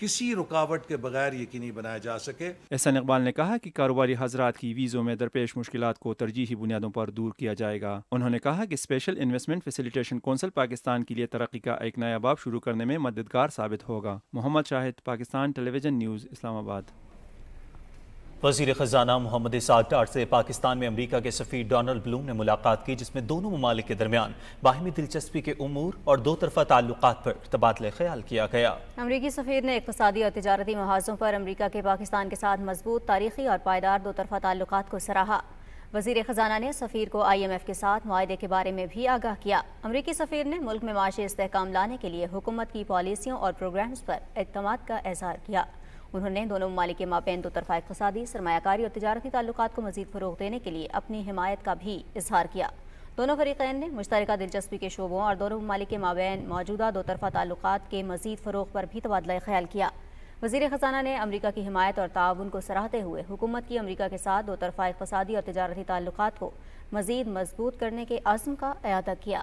किसी रुकावट के बगैर यकीनी बनाया जा सके। एहसन इकबाल ने कहा कि कारोबारी हजरात की वीज़ों में दरपेश मुश्किलात को तरजीही बुनियादों पर दूर किया जाएगा। उन्होंने कहा कि special investment facilitation council Pakistan के लिए तरक्की का एक नया बाब शुरू करने में मददगार साबित होगा। Mohammad Shahid, Pakistan television news, Islamabad. वज़ीर ख़जाना मोहम्मद इसाक डार से पाकिस्तान में अमरीका के सफ़ीर डोनाल्ड ब्लूम ने मुलाकात की, जिसमें दोनों ममालिक के दरमियान बाहिमी दिलचस्पी के उमूर और दो तरफ़ा ताल्लुकात पर तबादला ख्याल किया गया। अमरीकी सफ़ीर ने इक़्तिसादी और तिजारती महाज़ों पर अमरीका के पाकिस्तान के साथ मजबूत, तारीखी और पायदार दो तरफ़ा ताल्लुकात को सराहा। وزیر خزانہ نے سفیر کو IMF کے ساتھ معاہدے کے بارے میں بھی آگاہ کیا۔ امریکی سفیر نے ملک میں معاشی استحکام لانے کے لیے حکومت کی پالیسیوں اور پروگرامز پر اعتماد کا اظہار کیا۔ انہوں نے دونوں ممالک کے مابین دو طرفہ اقتصادی، سرمایہ کاری اور تجارتی تعلقات کو مزید فروغ دینے کے لیے اپنی حمایت کا بھی اظہار کیا۔ دونوں فریقین نے مشترکہ دلچسپی کے شعبوں اور دونوں ممالک کے مابین موجودہ دو طرفہ تعلقات کے مزید فروغ پر بھی تبادلہ خیال کیا۔ وزیر خزانہ نے امریکہ کی حمایت اور تعاون کو سراہتے ہوئے حکومت کی امریکہ کے ساتھ دو طرفہ اقتصادی اور تجارتی تعلقات کو مزید مضبوط کرنے کے عزم کا اعادہ کیا۔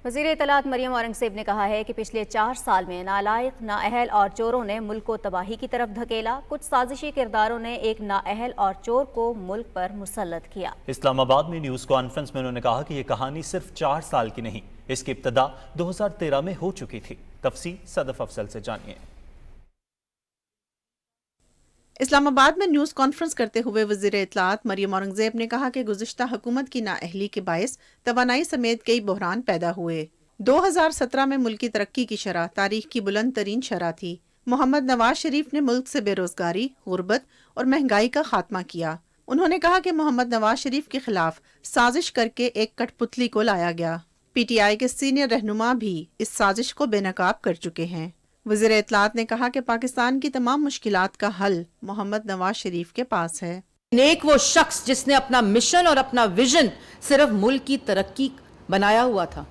وزیر اطلاعات مریم اورنگزیب نے کہا ہے کہ پچھلے 4 سال میں نالائق، نااہل اور چوروں نے ملک کو تباہی کی طرف دھکیلا۔ کچھ سازشی کرداروں نے ایک نااہل اور چور کو ملک پر مسلط کیا۔ اسلام آباد میں نیوز کانفرنس میں انہوں نے کہا کہ یہ کہانی صرف 4 سال کی نہیں، اس کی ابتدا 2013 میں ہو چکی تھی۔ تفصیل صدف افضل سے جانیے۔ اسلام آباد میں نیوز کانفرنس کرتے ہوئے وزیر اطلاعات مریم اورنگزیب نے کہا کہ گزشتہ حکومت کی نااہلی کے باعث توانائی سمیت کئی بحران پیدا ہوئے۔ 2017 میں ملک کی ترقی کی شرح تاریخ کی بلند ترین شرح تھی۔ محمد نواز شریف نے ملک سے بے روزگاری، غربت اور مہنگائی کا خاتمہ کیا۔ انہوں نے کہا کہ محمد نواز شریف کے خلاف سازش کر کے ایک کٹ پتلی کو لایا گیا۔ PTI کے سینئر رہنما بھی اس سازش کو بے نقاب کر چکے ہیں۔ وزیر اطلاعات نے کہا کہ پاکستان کی تمام مشکلات کا حل محمد نواز شریف کے پاس ہے۔ نیک وہ شخص جس نے اپنا مشن اور اپنا ویژن صرف ملک کی ترقی بنایا ہوا تھا،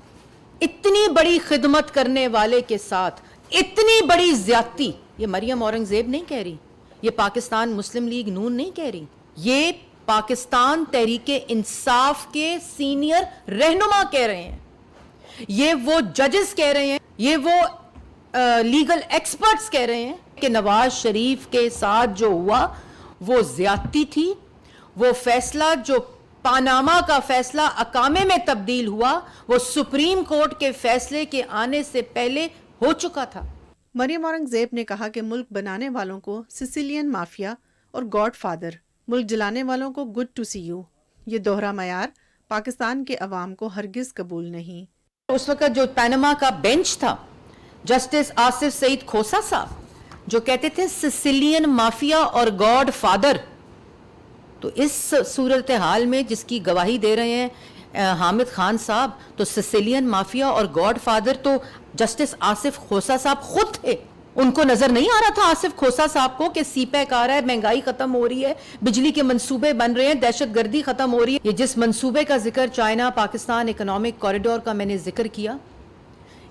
اتنی بڑی خدمت کرنے والے کے ساتھ اتنی بڑی زیادتی، یہ مریم اورنگزیب نہیں کہہ رہی، یہ پاکستان مسلم لیگ نون نہیں کہہ رہی، یہ پاکستان تحریک انصاف کے سینئر رہنما کہہ رہے ہیں، یہ وہ ججز کہہ رہے ہیں، یہ وہ لیگل ایکسپرٹس کہہ رہے ہیں کہ نواز شریف کے ساتھ جو ہوا وہ زیادتی تھی۔ وہ فیصلہ جو پاناما کا فیصلہ اقامے میں تبدیل ہوا، وہ سپریم کورٹ کے فیصلے کے آنے سے پہلے ہو چکا تھا۔ مریم اورنگزیب نے کہا کہ ملک بنانے والوں کو سسیلین مافیا اور گاڈ فادر، ملک جلانے والوں کو گڈ ٹو سی یو، یہ دوہرا معیار پاکستان کے عوام کو ہرگز قبول نہیں۔ اس وقت جو پاناما کا بینچ تھا، جسٹس آصف سعید کھوسہ صاحب جو کہتے تھے سسیلین مافیا اور گاڈ فادر، تو اس صورتحال میں جس کی گواہی دے رہے ہیں حامد خان صاحب، تو سسیلین مافیا اور گاڈ فادر تو جسٹس آصف کھوسہ صاحب خود تھے۔ ان کو نظر نہیں آ رہا تھا آصف کھوسہ صاحب کو کہ سی پیک آ رہا ہے، مہنگائی ختم ہو رہی ہے، بجلی کے منصوبے بن رہے ہیں، دہشت گردی ختم ہو رہی ہے۔ یہ جس منصوبے کا ذکر چائنا پاکستان اکنامک کوریڈور کا میں نے ذکر کیا،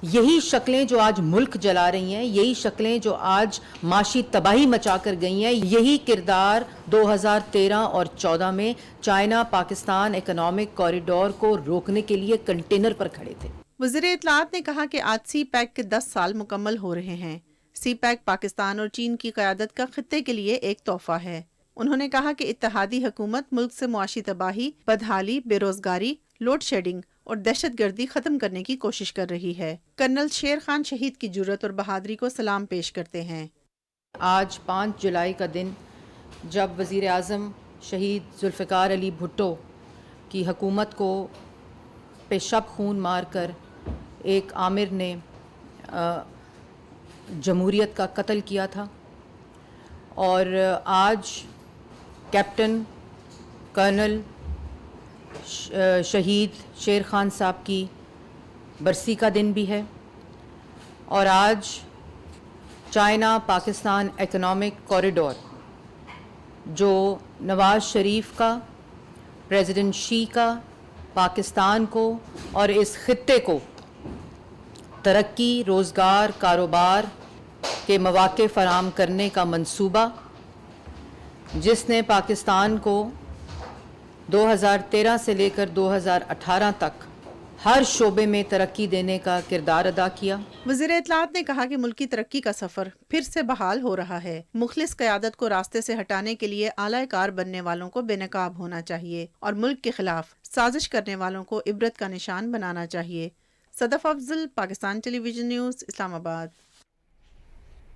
یہی شکلیں جو آج ملک جلا رہی ہیں، یہی شکلیں جو آج معاشی تباہی مچا کر گئی ہیں، یہی کردار 2013 اور 14 میں چائنا پاکستان اکنامک کوریڈور کو روکنے کے لیے کنٹینر پر کھڑے تھے۔ وزیر اطلاعات نے کہا کہ آج سی پیک کے 10 سال مکمل ہو رہے ہیں۔ سی پیک پاکستان اور چین کی قیادت کا خطے کے لیے ایک تحفہ ہے۔ انہوں نے کہا کہ اتحادی حکومت ملک سے معاشی تباہی، بدحالی، بے روزگاری، لوڈ شیڈنگ اور دہشت گردی ختم کرنے کی کوشش کر رہی ہے۔ کرنل شیر خان شہید کی جرت اور بہادری کو سلام پیش کرتے ہیں۔ آج 5 جولائی کا دن جب وزیر اعظم شہید ذوالفقار علی بھٹو کی حکومت کو پیشب خون مار کر ایک آمر نے جمہوریت کا قتل کیا تھا، اور آج کیپٹن کرنل شہید شیر خان صاحب کی برسی کا دن بھی ہے، اور آج چائنا پاکستان اکنامک کوریڈور جو نواز شریف کا، پریزیڈنٹ شی کا، پاکستان کو اور اس خطے کو ترقی، روزگار، کاروبار کے مواقع فراہم کرنے کا منصوبہ، جس نے پاکستان کو 2013 سے لے کر 2018 تک ہر شعبے میں ترقی دینے کا کردار ادا کیا۔ وزیر اطلاعات نے کہا کہ ملکی ترقی کا سفر پھر سے بحال ہو رہا ہے۔ مخلص قیادت کو راستے سے ہٹانے کے لیے اعلی کار بننے والوں کو بے نقاب ہونا چاہیے اور ملک کے خلاف سازش کرنے والوں کو عبرت کا نشان بنانا چاہیے۔ صدف افضل، پاکستان ٹیلی ویژن نیوز، اسلام آباد۔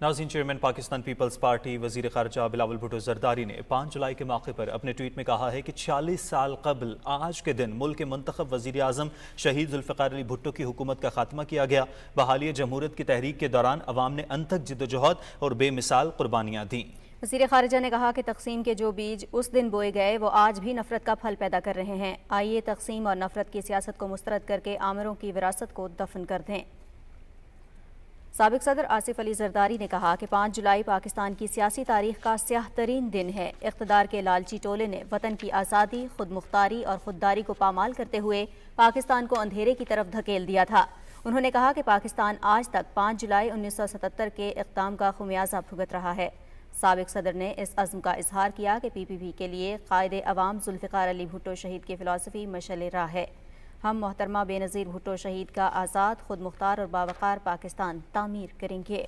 ناظرین، چیئرمین پاکستان پیپلز پارٹی وزیر خارجہ بلاول بھٹو زرداری نے 5 جولائی کے موقع پر اپنے ٹویٹ میں کہا ہے کہ 40 سال قبل آج کے دن ملک کے منتخب وزیر اعظم شہید ذوالفقار علی بھٹو کی حکومت کا خاتمہ کیا گیا۔ بحالی جمہوریت کی تحریک کے دوران عوام نے انتھک جدوجہد اور بے مثال قربانیاں دیں۔ وزیر خارجہ نے کہا کہ تقسیم کے جو بیج اس دن بوئے گئے وہ آج بھی نفرت کا پھل پیدا کر رہے ہیں. آئیے تقسیم اور نفرت کی سیاست کو مسترد کر کے آمروں کی وراثت کو دفن کر دیں. سابق صدر آصف علی زرداری نے کہا کہ 5 جولائی پاکستان کی سیاسی تاریخ کا سیاہ ترین دن ہے. اقتدار کے لالچی ٹولے نے وطن کی آزادی، خود مختاری اور خودداری کو پامال کرتے ہوئے پاکستان کو اندھیرے کی طرف دھکیل دیا تھا. انہوں نے کہا کہ پاکستان آج تک 5 جولائی 1977 کے اقدام کا خمیازہ بھگت رہا ہے. سابق صدر نے اس عزم کا اظہار کیا کہ پی پی پی کے لیے قائد عوام ذوالفقار علی بھٹو شہید کی فلسفی مشعل راہ ہے. ہم محترمہ بے نظیر بھٹو شہید کا آزاد، خود مختار اور باوقار پاکستان تعمیر کریں گے.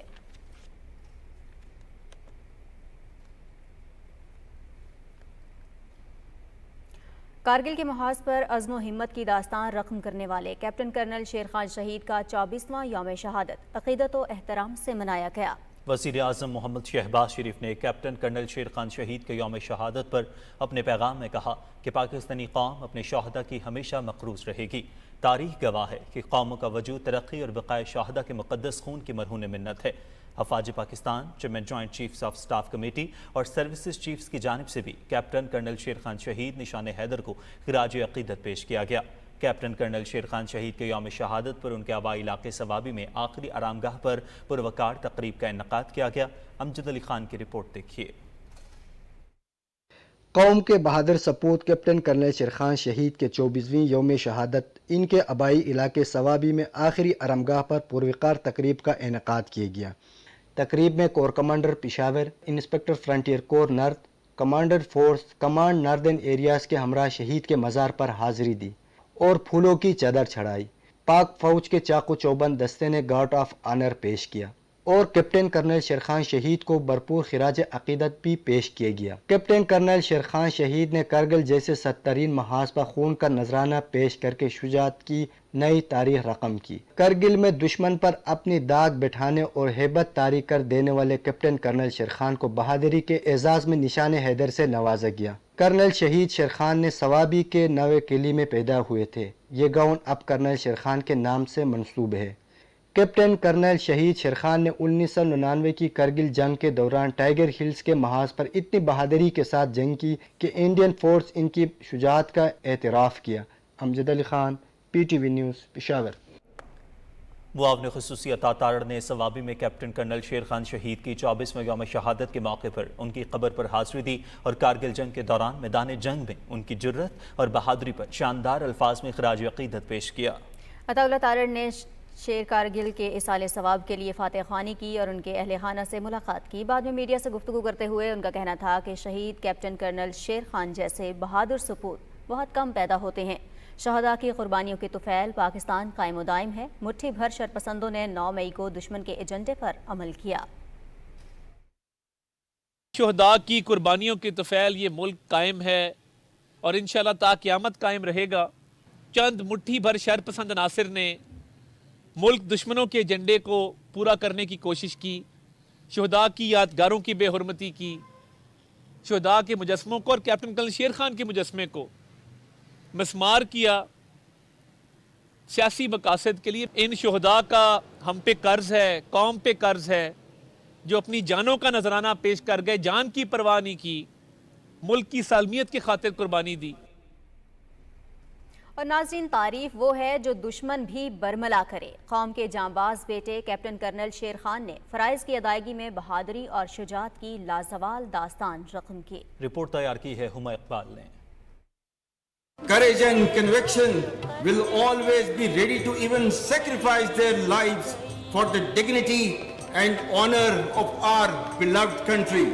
کارگل کے محاذ پر عزم و ہمت کی داستان رقم کرنے والے کیپٹن کرنل شیر خان شہید کا 24واں یوم شہادت عقیدت و احترام سے منایا گیا. وزیر اعظم محمد شہباز شریف نے کیپٹن کرنل شیر خان شہید کے یوم شہادت پر اپنے پیغام میں کہا کہ پاکستانی قوم اپنے شہداء کی ہمیشہ مقروض رہے گی. تاریخ گواہ ہے کہ قوموں کا وجود ترقی اور بقائے شہداء کے مقدس خون کی مرہون منت ہے. افواج Pakistan, chairman joint chiefs of staff committee اور سروسز چیفز کی جانب سے بھی کیپٹن کرنل شیر خان شہید نشان حیدر کو خراج عقیدت پیش کیا گیا. کیپٹن کرنل شیر خان شہید کے یوم شہادت پر ان کے آبائی علاقے سوابی میں آخری آرامگاہ پر پروقار تقریب کا انعقاد کیا گیا. امجد علی خان کی رپورٹ دیکھیے. قوم کے بہادر سپوت کیپٹن کرنل شیر خان شہید کے 24ویں یوم شہادت ان کے آبائی علاقے سوابی میں آخری آرامگاہ پر پروقار تقریب کا انعقاد کیا گیا. تقریب میں core commander Peshawar, inspector frontier corps north, commander force command northern areas کے ہمراہ شہید کے مزار پر حاضری دی اور پھولوں کی چادر چڑھائی. پاک فوج کے چاقو چوبند دستے نے گارڈ آف آنر پیش کیا اور کیپٹن کرنل شیر خان شہید کو بھرپور خراج عقیدت بھی پیش کیا گیا. کیپٹن کرنل شیر خان شہید نے کرگل جیسے سترین محاذ پر خون کا نذرانہ پیش کر کے شجاعت کی نئی تاریخ رقم کی. کرگل میں دشمن پر اپنی داغ بٹھانے اور ہیبت طاری کر دینے والے کیپٹن کرنل شیر خان کو بہادری کے اعزاز میں نشان حیدر سے نوازا گیا. کرنل شہید شیر خان نے سوابی کے نوے قلعے میں پیدا ہوئے تھے. یہ گاؤں اب کرنل شیر خان کے نام سے منسوب ہے. کیپٹن کرنل شہید شیر خان نے 1999 کی کرگل جنگ کے دوران ٹائیگر ہلز کے محاذ پر اتنی بہادری کے ساتھ جنگ کی کہ انڈین فورس ان کی شجاعت کا اعتراف کیا. Amjad Ali Khan, P T V news, Peshawar. معاون خصوصی عطا تارڑ نے سوابی میں کیپٹن کرنل شیر خان شہید کی 24ویں یوم شہادت کے موقع پر ان کی قبر پر حاضری دی اور کارگل جنگ کے دوران میدان جنگ میں ان کی جرت اور بہادری پر شاندار الفاظ میں خراج عقیدت پیش کیا. عطا اللہ تارڑ نے شیر کارگل کے اصال ثواب کے لیے فاتح خوانی کی اور ان کے اہل خانہ سے ملاقات کی. بعد میں میڈیا سے گفتگو کرتے ہوئے ان کا کہنا تھا کہ شہید کیپٹن کرنل شیر خان جیسے بہادر سپوت بہت کم پیدا ہوتے ہیں. شہداء کی قربانیوں کے طفیل پاکستان قائم و دائم ہے. مٹھی بھر شرپسندوں نے 9 مئی کو دشمن کے ایجنڈے پر عمل کیا. شہداء کی قربانیوں کے طفیل یہ ملک قائم ہے اور انشاءاللہ تا قیامت قائم رہے گا. چند مٹھی بھر شرپسند عناصر نے ملک دشمنوں کے ایجنڈے کو پورا کرنے کی کوشش کی. شہداء کی یادگاروں کی بے حرمتی کی. شہداء کے مجسموں کو اور کیپٹن کرنل شیر خان کے مجسمے کو مسمار کیا سیاسی مقاصد کے لیے. ان شہداء کا ہم پہ قرض ہے، قوم پہ قرض ہے، جو اپنی جانوں کا نذرانہ پیش کر گئے، جان کی پرواہ نہیں کی، ملک کی سالمیت کی خاطر قربانی دی. اور ناظرین، تعریف وہ ہے جو دشمن بھی برملا کرے. قوم کے جانباز بیٹے کیپٹن کرنل شیر خان نے فرائض کی ادائیگی میں بہادری اور شجاعت کی لازوال داستان رقم کی. رپورٹ تیار کی ہے ہما اقبال نے. Courage and conviction will always be ready to even sacrifice their lives for the dignity and honor of our beloved country.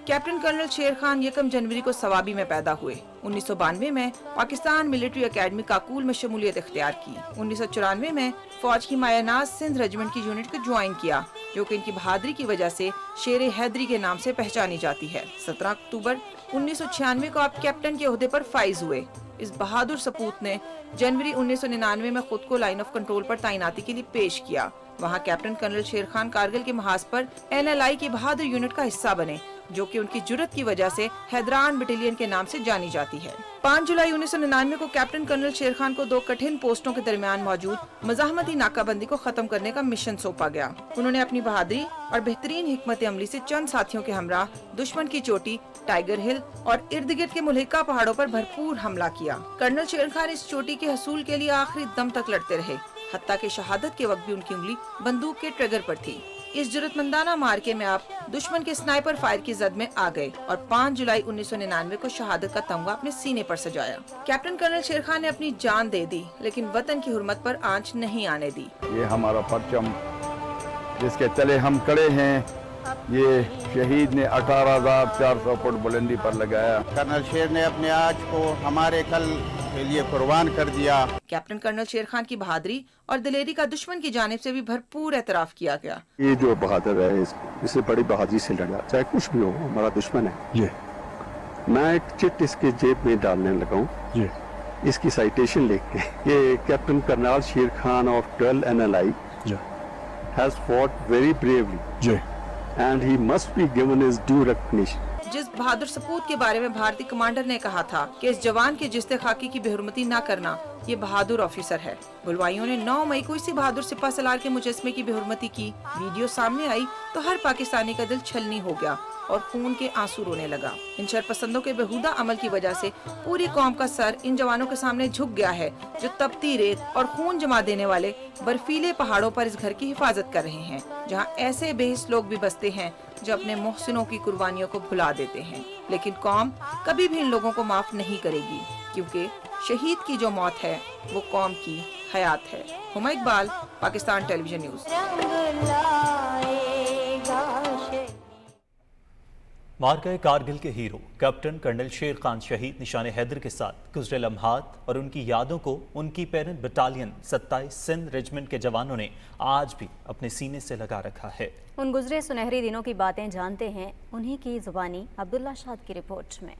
Captain colonel Sher Khan 1 جنوری کو سوابی میں پیدا ہوئے. 1992 میں پاکستان ملٹری اکیڈمی کاکول میں شمولیت اختیار کی. 1994 میں فوج کی مایہ ناز سندھ ریجمنٹ کی یونٹ کو جوائن کیا، جو کہ ان کی بہادری کی وجہ سے شیر حیدری کے نام سے پہچانی جاتی ہے. 17 اکتوبر 1996 کو آپ کیپٹن کے عہدے پر فائز ہوئے. اس بہادر سپوت نے جنوری 1999 میں خود کو لائن آف کنٹرول پر تعیناتی کے لیے پیش کیا. وہاں کیپٹن کرنل شیر خان کارگل کے محاذ پر NLI کی بہادر یونٹ کا حصہ بنے. जो कि उनकी जुर्रत की वजह से हैदरान बटालियन के नाम से जानी जाती है। 5 जुलाई 1999 को कैप्टन कर्नल शेर खान को 2 कठिन पोस्टों के दरमियान मौजूद मज़ाहमती नाकाबंदी को खत्म करने का मिशन सौंपा गया। उन्होंने अपनी बहादुरी और बेहतरीन हिकमत अमली से चंद साथियों के हमरा दुश्मन की चोटी टाइगर हिल और इर्द गिर्द के मुल्हिका पहाड़ों पर भरपूर हमला किया। कर्नल शेर खान इस चोटी के हसूल के लिए आखिरी दम तक लड़ते रहे, हत्ता कि शहादत के वक्त भी उनकी उंगली बंदूक के ट्रिगर पर थी। इस जुर्रतमंदाना मार्के में आप दुश्मन के स्नाइपर फायर की जद में आ गए और 5 जुलाई 1999 को शहादत का तमगा अपने सीने पर सजाया। कैप्टन कर्नल शेर खान ने अपनी जान दे दी, लेकिन वतन की हुर्मत पर आंच नहीं आने दी। ये हमारा परचम जिसके तले हम खड़े हैं, ये शहीद ने 18,400 फुट बुलंदी पर लगाया। कर्नल शेर ने अपने आज को हमारे कल के लिए कुर्बान कर दिया। कैप्टन कर्नल शेर खान की बहादुरी और दिलेरी का दुश्मन की जानिब से भी भरपूर एतराफ किया गया। ये जो बहादुर है इसे बड़ी बहादुरी से लड़ा, चाहे कुछ भी हो, हमारा दुश्मन है। मैं एक चिट इसके जेब में डालने लगा हूँ, इसकी साइटेशन लिख के, ये कैप्टन कर्नल शेर Khan of 12 NLI has fought very bravely and he must be given his due recognition. जिस बहादुर सपूत के बारे में भारतीय कमांडर ने कहा था कि इस जवान के जिस्ते खाकी की बेहुरमती न करना, ये बहादुर ऑफिसर है। बुलवाइयों ने 9 मई को इसी बहादुर सिपा सलार के मुजस्मे की बेहुरमती की। वीडियो सामने आई तो हर पाकिस्तानी का दिल छलनी हो गया और खून के आंसू रोने लगा। इन शरपसंदों के बेहुदा अमल की वजह से पूरी कौम का सर इन जवानों के सामने झुक गया है, जो तपती रेत और खून जमा देने वाले बर्फीले पहाड़ों पर इस घर की हिफाजत कर रहे हैं, जहां ऐसे बेहिस लोग भी बसते हैं जो अपने मोहसिनों की कुर्बानियों को भुला देते हैं। लेकिन कौम कभी भी इन लोगों को माफ नहीं करेगी, क्योंकि शहीद की जो मौत है वो कौम की हयात है। Huma Iqbal, Pakistan television news. मार्का कारगिल के हीरो कैप्टन कर्नल शेर खान शहीद निशान हैदर के साथ गुजरे लम्हात और उनकी यादों को उनकी पेरेंट बटालियन 27 सिंध रेजिमेंट के जवानों ने आज भी अपने सीने से लगा रखा है। उन गुजरे सुनहरे दिनों की बातें जानते हैं उन्हीं की जुबानी अब्दुल्ला शाद की रिपोर्ट में।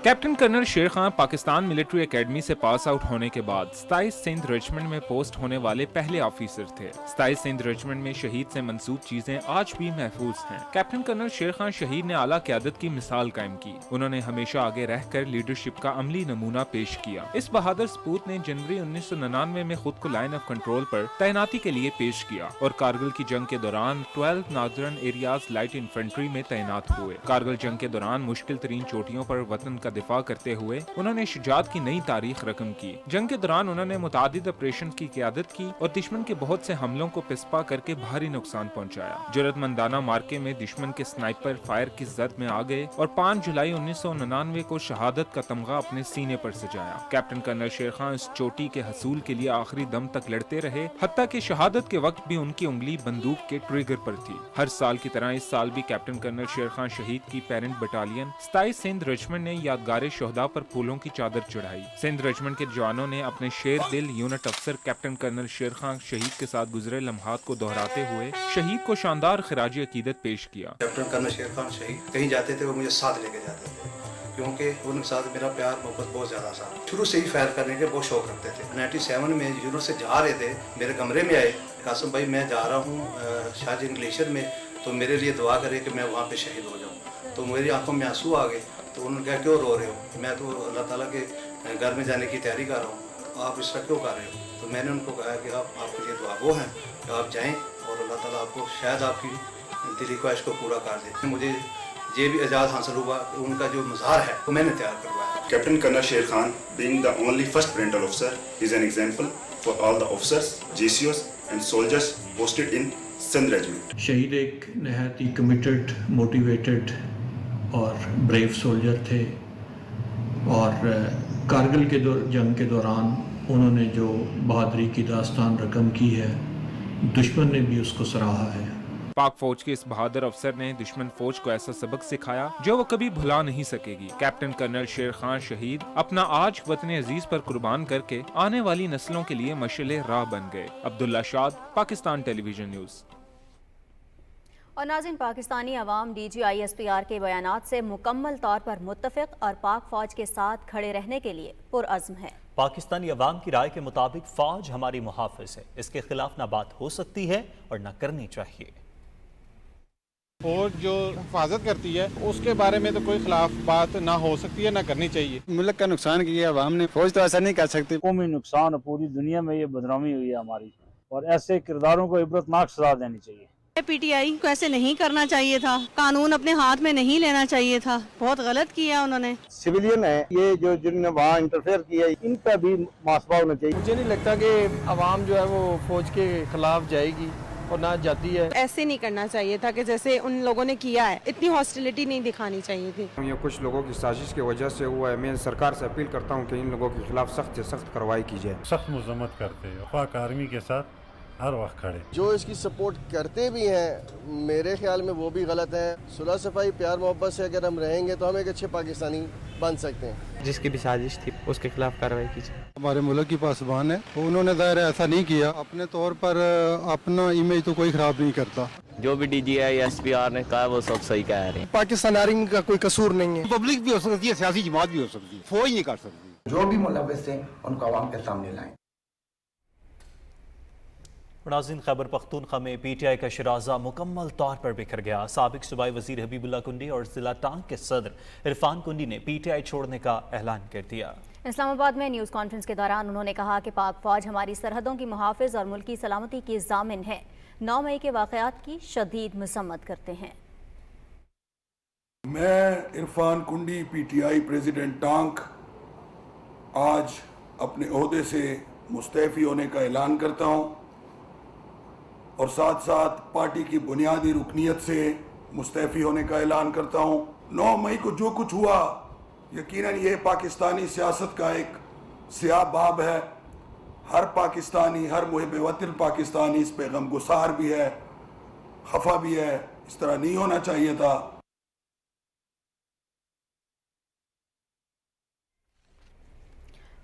कैप्टन कर्नल शेर खान पाकिस्तान मिलिट्री एकेडमी से पास आउट होने के बाद 27 सिंध रेजिमेंट में पोस्ट होने वाले पहले ऑफिसर थे। 27 सिंध रेजिमेंट में शहीद से मंसूब चीजें आज भी महफूज हैं। कैप्टन कर्नल शेर खान शहीद ने आला क़यादत की मिसाल कायम की। उन्होंने हमेशा आगे रहकर लीडरशिप का अमली नमूना पेश किया। इस बहादुर सपूत ने जनवरी 1999 में खुद को लाइन ऑफ कंट्रोल पर तैनाती के लिए पेश किया और कारगिल की जंग के दौरान 12 नॉर्दर्न एरियाज लाइट इन्फेंट्री में तैनात हुए। कारगिल जंग के दौरान मुश्किल तरीन चोटियों पर वतन का दिफा करते हुए उन्होंने शुजाअत की नई तारीख रकम की। जंग के दौरान उन्होंने मुतादिद ऑपरेशन की क़यादत की और दुश्मन के बहुत से हमलों को पिस्पा करके भारी नुकसान पहुंचाया। जुर्रतमंदाना मार्के में दुश्मन के स्नाइपर फायर की जद में आ गए और 5 जुलाई 1999 को शहादत का तमगा अपने सीने पर सजाया। कैप्टन कर्नल शेर खान इस चोटी के हसूल के लिए आखिरी दम तक लड़ते रहे, हत्ता कि शहादत के वक्त भी उनकी उंगली बंदूक के ट्रिगर पर थी। हर साल की तरह इस साल भी कैप्टन कर्नल शेर खान शहीद की पेरेंट बटालियन 27 सिंध रेजिमेंट ने यादगार शोहदा पर फूलों की चादर चढ़ाई। सिंध रेजिमेंट के जवानों ने अपने शेर दिल यूनिट अफसर कैप्टन कर्नल शेर खान शहीद के साथ गुजरे लम्हात को दोहराते हुए शहीद को शानदार खिराज अकीदत पेश किया। कैप्टन कर्नल शेर खान शहीद कहीं जाते थे वो मुझे साथ लेके जाते थे, क्योंकि उनके साथ मेरा प्यार मोहब्बत बहुत ज़्यादा था। शुरू से ही फायर करने के बहुत शौक रखते थे। 97 में यूनिट से जा रहे थे, मेरे कमरे में आए, कासिम भाई मैं जा रहा हूँ शाहजहां ग्लेशियर में, तो मेरे लिए दुआ करे कि मैं वहाँ पे शहीद हो जाऊँ। तो मेरी आंखों में आंसू आ गए। तो उन्होंने कहा क्यों रो रहे हो? मैं तो अल्लाह ताला के घर में जाने की तैयारी कर रहा हूँ, आप इस तरह क्यों कर रहे हो? तो मैंने उनको कहा कि आपके लिए दुआ वो हैं कि आप जाएँ और अल्लाह ताला आपको शायद आपकी दिली ख्वाहिश को पूरा कर दे। मुझे ये भी एजाज़ हासिल हुआ कि उनका जो मज़ार है वो मैंने तैयार करवाया। कैप्टन कर्नल शेर Khan being the only first parental officer is an example for all the officers, GCOs and soldiers posted in Sindh Regiment. शहीद एक नहायत ही कमिटेड, मोटिवेटेड और ब्रेव सोल्जर थे और कारगिल के जंग के दौरान उन्होंने जो बहादुरी की दास्तान रकम की है, दुश्मन ने भी उसको सराहा है। पाक फौज के इस बहादुर अफसर ने दुश्मन फौज को ऐसा सबक सिखाया जो वो कभी भुला नहीं सकेगी। कैप्टन कर्नल शेर खान शहीद अपना आज वतन अजीज पर कुर्बान करके आने वाली नस्लों के लिए मशाले राह बन गए। अब्दुल्ला शाद, पाकिस्तान टेलीविजन न्यूज। और नाज़रीन, पाकिस्तानी अवाम DGISPR के बयानात से मुकम्मल तौर पर मुत्तफिक और पाक फौज के साथ खड़े रहने के लिए पुरअज़्म है। पाकिस्तानी अवाम की राय के मुताबिक फौज हमारी मुहाफ़िज़ है, इसके खिलाफ ना बात हो सकती है और ना करनी चाहिए। फौज जो हिफाजत करती है उसके बारे में तो कोई खिलाफ बात ना हो सकती है, ना करनी चाहिए। मुल्क का नुकसान किया अवाम ने, फौज तो ऐसा नहीं कर सकती। कौमी नुकसान, पूरी दुनिया में ये बदनामी हुई है हमारी, और ऐसे किरदारों को इबरतनाक सजा देनी चाहिए। पीटीआई को ऐसे नहीं करना चाहिए था, कानून अपने हाथ में नहीं लेना चाहिए था, बहुत गलत किया उन्होंने। सिविलियन है ये जो जिन्होंने वहाँ इंटरफेयर किया, इन पर भी मुआसबा होना चाहिए। मुझे नहीं लगता कि आवाम जो है वो फौज के खिलाफ जाएगी और ना जाती है। ऐसे नहीं करना चाहिए था कि जैसे उन लोगों ने किया है, इतनी हॉस्टिलिटी नहीं दिखानी चाहिए थी। ये कुछ लोगों की साजिश की वजह से हुआ है। मैं सरकार से अपील करता हूँ कि इन लोगों के खिलाफ सख्त से सख्त कार्रवाई की जाए। सख्त मजम्मत करते हैं, पाक आर्मी के साथ हर वक्त खड़े। जो इसकी सपोर्ट करते भी हैं, मेरे ख्याल में वो भी गलत है। सुलह सफाई प्यार मोहब्बत से अगर हम रहेंगे तो हम एक अच्छे पाकिस्तानी बन सकते हैं। जिसकी भी साजिश थी उसके खिलाफ कार्रवाई कीजिए। हमारे मुल्क की पासबान है, उन्होंने दायरा ऐसा नहीं किया। अपने तौर पर अपना इमेज तो कोई खराब नहीं करता। जो भी DGI SPR ने कहा वो सब सही कह रहे हैं। पाकिस्तान आर्मी का कोई कसूर नहीं है। पब्लिक भी हो सकती है, सियासी जमात भी हो सकती है, फौज नहीं कर सकती। जो भी मुलव्विस हैं उनको आवाम के सामने लाएं। नाज़रीन, खैबर पख्तूनख्वा में PTI का शराजा मुकम्मल तौर पर बिखर गया। साबिक सूबाई वजीर हबीबुल्लाह कुंडी और जिला टांग के सदर इरफान कुंडी ने PTI छोड़ने का ऐलान कर दिया। इस्लामाबाद में न्यूज़ कॉन्फ्रेंस के दौरान उन्होंने कहा कि पाक फौज हमारी सरहदों की मुहाफिज और मुल्क की सलामती की ज़ामिन है। 9 मई के वाक़यात की शदीद मसम्मत करते हैं। मैं इरफान कुंडी PTI प्रेसिडेंट टांग आज अपने ओहदे से मुस्तैफ़ी होने का ऐलान करता हूँ और साथ साथ पार्टी की बुनियादी रुकनीत से मुस्तैफ़ी होने का ऐलान करता हूँ। 9 मई को जो कुछ हुआ, यकीनन ये पाकिस्तानी सियासत का एक स्याह बाब है। हर पाकिस्तानी, हर मुहिब वतन पाकिस्तानी इस पे गमगुसार भी है, खफा भी है। इस तरह नहीं होना चाहिए था।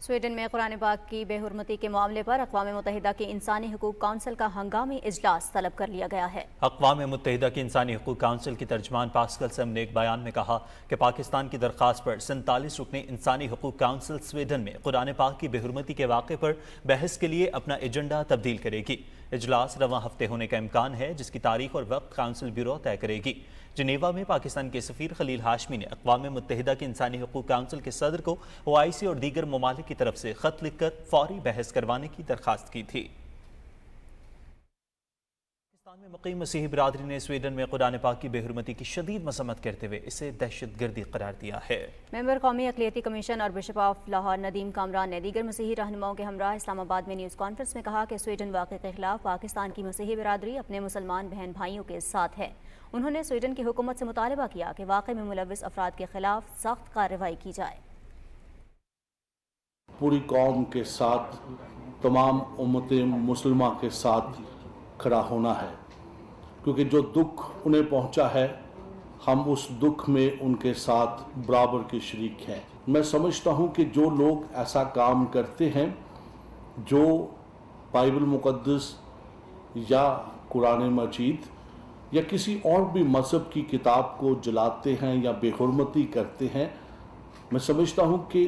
स्वीडन में कुरान पाक की बेहुरमती के मामले पर अक़वाम मुत्तहिदा की इंसानी हकूक़ काउंसिल का हंगामी इजलास तलब कर लिया गया है। अक़वाम मुत्तहिदा की इंसानी हकूक़ काउंसिल की तर्जमान पास्कल सम ने एक बयान में कहा कि पाकिस्तान की दरख्वास्त पर 47 रुकनी इंसानी हकूक़ काउंसिल स्वीडन में कुरान पाक की बेहुरमती के वाक़े पर बहस के लिए अपना एजेंडा तब्दील करेगी। इजलास रवां हफ्ते होने का इम्कान है, जिसकी तारीख और वक्त काउंसिल ब्यूरो तय करेगी। जिनेवा में पाकिस्तान के सफ़ीर खलील हाशमी ने अक़वाम मुत्तहिदा की इंसानी हकूक़ काउंसिल के सदर को OIC और दीगर ममालिक की तरफ से ख़त लिखकर फौरी बहस करवाने की दरख्वास्त की थी। पाकिस्तान में मुक़ीम मसीही बिरादरी ने स्वीडन में कुरान पाक की बेहुरमती की शदीद मसम्मत करते हुए इसे दहशतगर्दी करार दिया है। मेंबर कौमी अक़लियती कमीशन और बिशप ऑफ लाहौर नदीम कामरान ने दीगर मसीही रहनुमाओं के हमरा इस्लामाबाद में न्यूज़ कॉन्फ्रेंस में कहा कि स्वीडन वाक़े के खिलाफ पाकिस्तान की मसीही बिरादरी अपने मुसलमान बहन भाइयों के साथ है। उन्होंने स्वीडन की हुकूमत से मुतालबा किया कि वाक़े में मुलव्विस अफराद के खिलाफ सख्त कार्रवाई की जाए। पूरी कौम के साथ, तमाम उम्मत मुसलमा के साथ खड़ा होना है, क्योंकि जो दुख उन्हें पहुंचा है हम उस दुख में उनके साथ बराबर के शरीक हैं। मैं समझता हूं कि जो लोग ऐसा काम करते हैं, जो बाइबल मुक़द्दस या कुरान मजीद या किसी और भी मज़हब की किताब को जलाते हैं या बेहुरमती करते हैं, मैं समझता हूं कि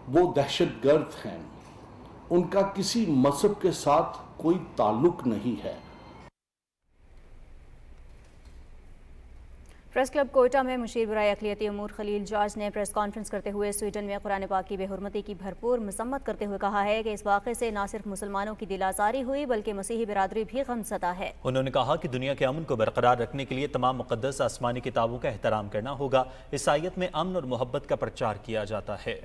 वो दहशतगर्द हैं। उनका किसी मज़हब के साथ कोई ताल्लुक नहीं है। प्रेस क्लब कोयटा में मुशीर बराए अक़लियती अमूर खलील जॉर्ज ने प्रेस कॉन्फ्रेंस करते हुए स्वीडन में कुरान पाक की बेहुरमती की भरपूर मसम्मत करते हुए कहा है कि इस वाक़े से न सिर्फ मुसलमानों की दिल आज़ारी हुई बल्कि मसीही बिरादरी भी गमज़दा है। उन्होंने कहा कि दुनिया के अमन को बरकरार रखने के लिए तमाम मुक़द्दस आसमानी किताबों का एहतराम करना होगा। ईसाईयत में अमन और मोहब्बत का प्रचार किया जाता है।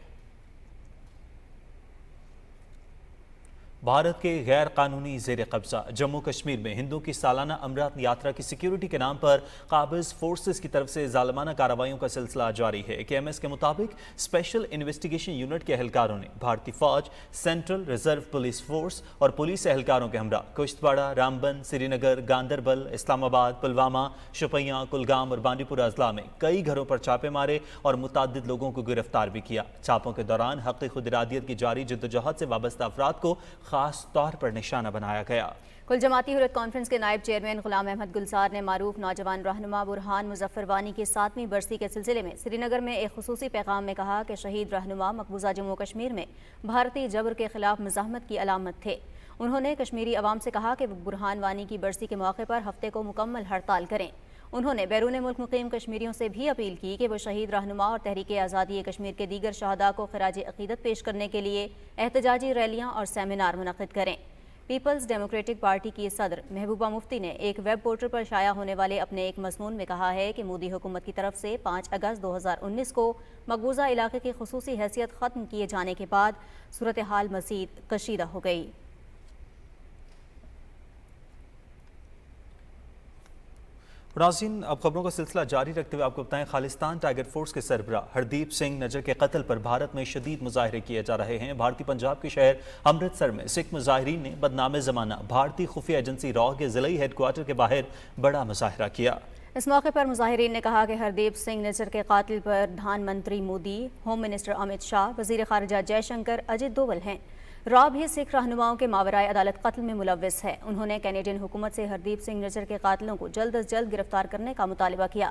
भारत के गैर कानूनी ज़ेर कब्जा जम्मू कश्मीर में हिंदुओं की सालाना अमरनाथ यात्रा की सिक्योरिटी के नाम पर काबिज फोर्सेस की तरफ से जालिमाना कार्रवाइयों का सिलसिला जारी है। KMS के मुताबिक स्पेशल इन्वेस्टिगेशन यूनिट के एहलकारों ने भारतीय फौज, सेंट्रल रिजर्व पुलिस फोर्स और पुलिस एहलकारों के हमरा कुश्तवाड़ा, रामबन, श्रीनगर, गांदरबल, इस्लामाबाद, पुलवामा, शुपियां, कुलगाम और बांडीपुरा अजला में कई घरों पर छापे मारे और मुतअद्दिद लोगों को गिरफ्तार भी किया। छापों के दौरान हक़ खुद इरादियत की जारी जद्दोजहद से वाबस्ता अफराद को खास तौर पर निशाना बनाया गया। कुल जमाती हुर्रियत कॉन्फ्रेंस के नायब चेयरमैन गुलाम अहमद गुलजार ने मारूफ नौजवान रहनुमा बुरहान मुजफ्फर वानी की 7वीं बरसी के सिलसिले में श्रीनगर में एक खुसूसी पैगाम में कहा कि शहीद रहनुमा मकबूजा जम्मू कश्मीर में भारतीय जबर के खिलाफ मुज़ाहमत की अलामत थे। उन्होंने कश्मीरी अवाम से कहा कि वो बुरहान वानी की बरसी के मौके पर हफ्ते को मुकम्मल हड़ताल करें। انہوں نے بیرون ملک مقیم کشمیریوں سے بھی اپیل کی کہ وہ شہید رہنما اور تحریک آزادی کشمیر کے دیگر شہداء کو خراج عقیدت پیش کرنے کے لیے احتجاجی ریلیاں اور سیمینار منعقد کریں۔ پیپلز ڈیموکریٹک پارٹی کی صدر محبوبہ مفتی نے ایک ویب پورٹل پر شائع ہونے والے اپنے ایک مضمون میں کہا ہے کہ مودی حکومت کی طرف سے 5 اگست 2019 کو مقبوضہ علاقے کی خصوصی حیثیت ختم کیے جانے کے بعد صورتحال مزید کشیدہ ہو گئی۔ ناظرین، اب خبروں کا سلسلہ جاری رکھتے ہوئے آپ کو بتائیں، خالستان ٹائیگر فورس کے سربراہ ہردیپ سنگھ نجر کے قتل پر بھارت میں شدید مظاہرے کیے جا رہے ہیں۔ بھارتی پنجاب کے شہر امرتسر میں سکھ مظاہرین نے بدنام زمانہ بھارتی خفیہ ایجنسی را کے ضلعی ہیڈ کوارٹر کے باہر بڑا مظاہرہ کیا۔ اس موقع پر مظاہرین نے کہا کہ ہردیپ سنگھ نجر کے قاتل پر پردھان منتری مودی، ہوم منسٹر امت شاہ، وزیر خارجہ جے شنکر، اجت دوول ہیں۔ را بھی سکھ رہنماؤں کے ماورائے عدالت قتل میں ملوث ہے۔ انہوں نے کینیڈین حکومت سے ہردیپ سنگھ نجر کے قاتلوں کو جلد از جلد گرفتار کرنے کا مطالبہ کیا۔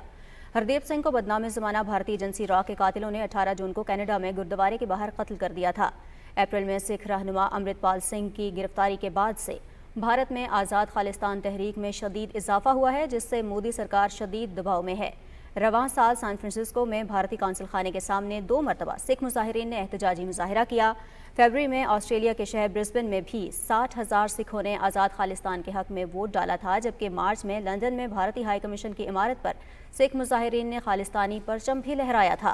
ہردیپ سنگھ کو بدنام زمانہ بھارتی ایجنسی را کے قاتلوں نے 18 جون کو کینیڈا میں گردوارے کے باہر قتل کر دیا تھا۔ اپریل میں سکھ رہنما امرت پال سنگھ کی گرفتاری کے بعد سے بھارت میں آزاد خالستان تحریک میں شدید اضافہ ہوا ہے، جس سے مودی سرکار شدید دباؤ میں ہے۔ رواں سال سان فرانسسکو میں بھارتی قونصل خانے کے سامنے 2 مرتبہ سکھ مظاہرین نے احتجاجی مظاہرہ کیا۔ فیبری میں آسٹریلیا کے شہر برسبن میں بھی 60,000 سکھوں نے آزاد خالستان کے حق میں ووٹ ڈالا تھا، جبکہ مارچ میں لندن میں بھارتی ہائی کمیشن کی عمارت پر سکھ مظاہرین نے خالستانی پرچم بھی لہرایا تھا۔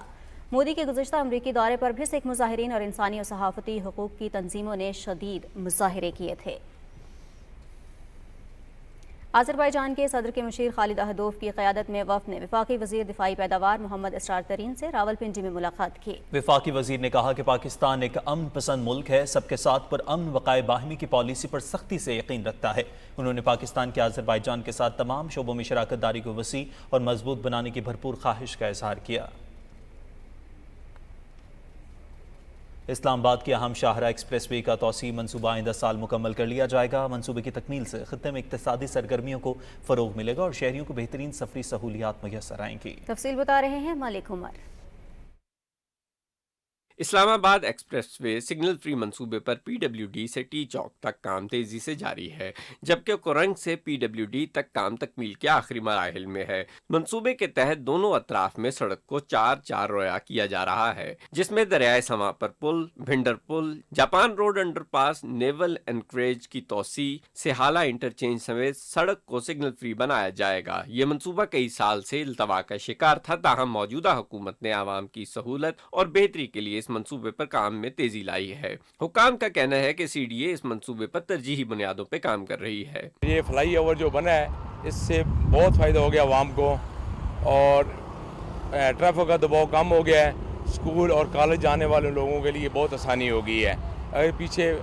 مودی کے گزشتہ امریکی دورے پر بھی سکھ مظاہرین اور انسانی اور صحافتی حقوق کی تنظیموں نے شدید مظاہرے کیے تھے۔ آذربائیجان کے صدر کے مشیر خالد اہدوف کی قیادت میں وفد نے وفاقی وزیر دفاعی پیداوار محمد اسرار ترین سے راولپنڈی میں ملاقات کی۔ وفاقی وزیر نے کہا کہ پاکستان ایک امن پسند ملک ہے، سب کے ساتھ پر امن وقائے باہمی کی پالیسی پر سختی سے یقین رکھتا ہے۔ انہوں نے پاکستان کے آذربائیجان کے ساتھ تمام شعبوں میں شراکت داری کو وسیع اور مضبوط بنانے کی بھرپور خواہش کا اظہار کیا۔ اسلام آباد کی اہم شاہراہ ایکسپریس وے کا توسیع منصوبہ آئندہ سال مکمل کر لیا جائے گا۔ منصوبے کی تکمیل سے خطے میں اقتصادی سرگرمیوں کو فروغ ملے گا اور شہریوں کو بہترین سفری سہولیات میسر آئیں گی۔ تفصیل بتا رہے ہیں مالک عمر۔ اسلام آباد ایکسپریس وے سگنل فری منصوبے پر پی ڈبلیو ڈی سے ٹی چوک تک کام تیزی سے جاری ہے، جبکہ کرنگ سے پی ڈبلیو ڈی تک کام تکمیل کے آخری مراحل میں ہے۔ منصوبے کے تحت دونوں اطراف میں سڑک کو 4 رویا کیا جا رہا ہے، جس میں دریائے سما پر پل، بھنڈر پل، جاپان روڈ انڈر پاس، نیول انکریج کی توسیع، سہالہ انٹرچینج سمیت سڑک کو سگنل فری بنایا جائے گا۔ یہ منصوبہ کئی سال سے التوا کا شکار تھا، تاہم موجودہ حکومت نے عوام کی سہولت اور بہتری کے لیے منصوبے پر کام میں تیزی لائی ہے۔ حکام کا کہنا ہے کہ سی ڈی اے اس منصوبے پر ترجیحی بنیادوں پہ کام کر رہی ہے۔ یہ فلائی اوور جو بنا ہے اس سے بہت فائدہ ہو گیا عوام کو، اور ٹریفک کا دباؤ کم ہو گیا ہے۔ اسکول اور کالج جانے والے لوگوں کے لیے بہت آسانی ہو گئی ہے۔ اگر پیچھے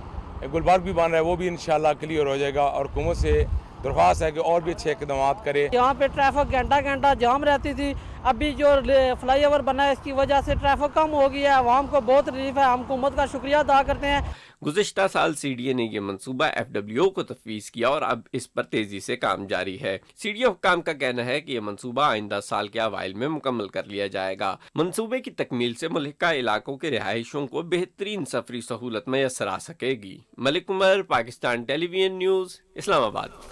گلبرگ بھی بن رہا ہے وہ بھی انشاءاللہ کلیئر ہو جائے گا، اور حکومت سے درخواست ہے کہ اور بھی اچھے اقدامات کرے۔ یہاں پہ ٹریفک گھنٹہ جام رہتی تھی، ابھی جو فلائی اوور بنا ہے اس کی وجہ سے ٹریفک کم ہو گیا ہے، عوام کو بہت ریلیف ہے۔ ہم حکومت کا شکریہ ادا کرتے ہیں۔ گزشتہ سال سی ڈی اے نے یہ منصوبہ ایف ڈبلیو او کو تفویض کیا اور اب اس پر تیزی سے کام جاری ہے۔ سی ڈی اے حکام کا کہنا ہے کہ یہ منصوبہ آئندہ سال کے اوائل میں مکمل کر لیا جائے گا۔ منصوبے کی تکمیل سے ملحقہ علاقوں کے رہائشیوں کو بہترین سفری سہولت میسر آ سکے گی۔ ملک عمر، پاکستان ٹیلی ویژن نیوز، اسلام آباد۔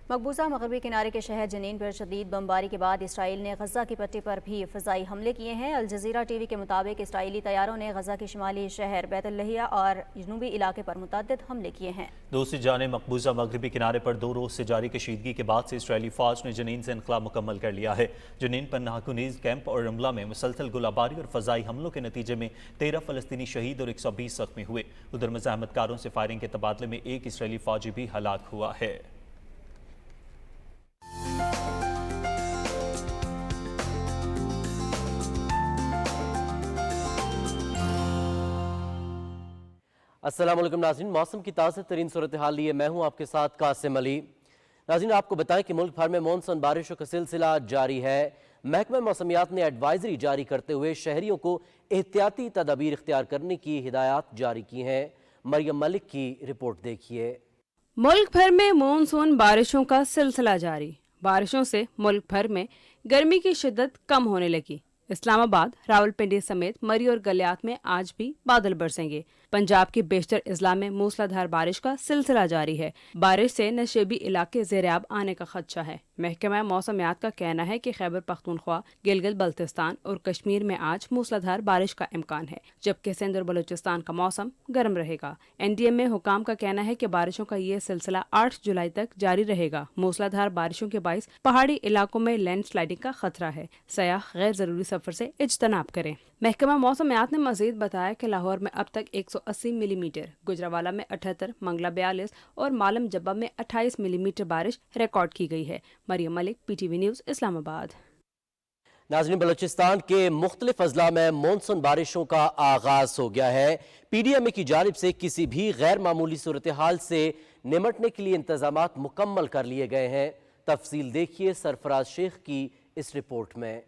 مقبوضہ مغربی کنارے کے شہر جنین پر شدید بمباری کے بعد اسرائیل نے غزہ کی پٹی پر بھی فضائی حملے کیے ہیں۔ الجزیرہ ٹی وی کے مطابق اسرائیلی طیاروں نے غزہ کے شمالی شہر بیت اللحیہ اور جنوبی علاقے پر متعدد حملے کیے ہیں۔ دوسری جانب مقبوضہ مغربی کنارے پر 2 روز سے جاری کشیدگی کے بعد سے اسرائیلی فوج نے جنین سے انخلا مکمل کر لیا ہے۔ جنین پر ناکنیز کیمپ اور رملہ میں مسلسل گولہ باری اور فضائی حملوں کے نتیجے میں 13 فلسطینی شہید اور 120 زخمی ہوئے۔ ادھر مزاحمت کاروں سے فائرنگ کے تبادلے میں ایک اسرائیلی فوجی بھی ہلاک ہوا ہے۔ السلام علیکم ناظرین، موسم کی تازہ ترین صورتحال لیے میں ہوں آپ کے ساتھ قاسم علی۔ ناظرین آپ کو بتائیں کہ ملک بھر میں مونسون بارشوں کا سلسلہ جاری ہے۔ محکمہ موسمیات نے ایڈوائزری جاری کرتے ہوئے شہریوں کو احتیاطی تدابیر اختیار کرنے کی ہدایات جاری کی ہیں۔ مریم ملک کی رپورٹ دیکھیے۔ ملک بھر میں مونسون بارشوں کا سلسلہ جاری۔ بارشوں سے ملک بھر میں گرمی کی شدت کم ہونے لگی۔ اسلام آباد، راولپنڈی سمیت مری اور گلیات میں آج بھی بادل برسیں گے۔ پنجاب کے بیشتر اضلاع میں موسلادھار بارش کا سلسلہ جاری ہے۔ بارش سے نشیبی علاقے زیراب آنے کا خدشہ ہے۔ محکمہ موسمیات کا کہنا ہے کہ خیبر پختونخوا، گلگت بلتستان اور کشمیر میں آج موسلادھار بارش کا امکان ہے، جبکہ سندھ اور بلوچستان کا موسم گرم رہے گا۔ NDMA حکام کا کہنا ہے کہ بارشوں کا یہ سلسلہ 8 جولائی تک جاری رہے گا۔ موسلادھار بارشوں کے باعث پہاڑی علاقوں میں لینڈ سلائڈنگ کا خطرہ ہے، سیاح غیر ضروری سفر سے اجتناب کریں۔ محکمہ موسمیات نے مزید بتایا کہ لاہور میں اب تک 180 ملی میٹر، گجراوالا میں 78، منگلہ 42 اور مالم جبہ میں 28 ملی میٹر بارش ریکارڈ کی گئی ہے۔ مریم ملک، PTV نیوز، اسلام آباد۔ ناظرین، بلوچستان کے مختلف اضلاع میں مونسون بارشوں کا آغاز ہو گیا ہے۔ PDMA کی جانب سے کسی بھی غیر معمولی صورتحال سے نمٹنے کے لیے انتظامات مکمل کر لیے گئے ہیں۔ تفصیل دیکھیے سرفراز شیخ کی اس رپورٹ میں۔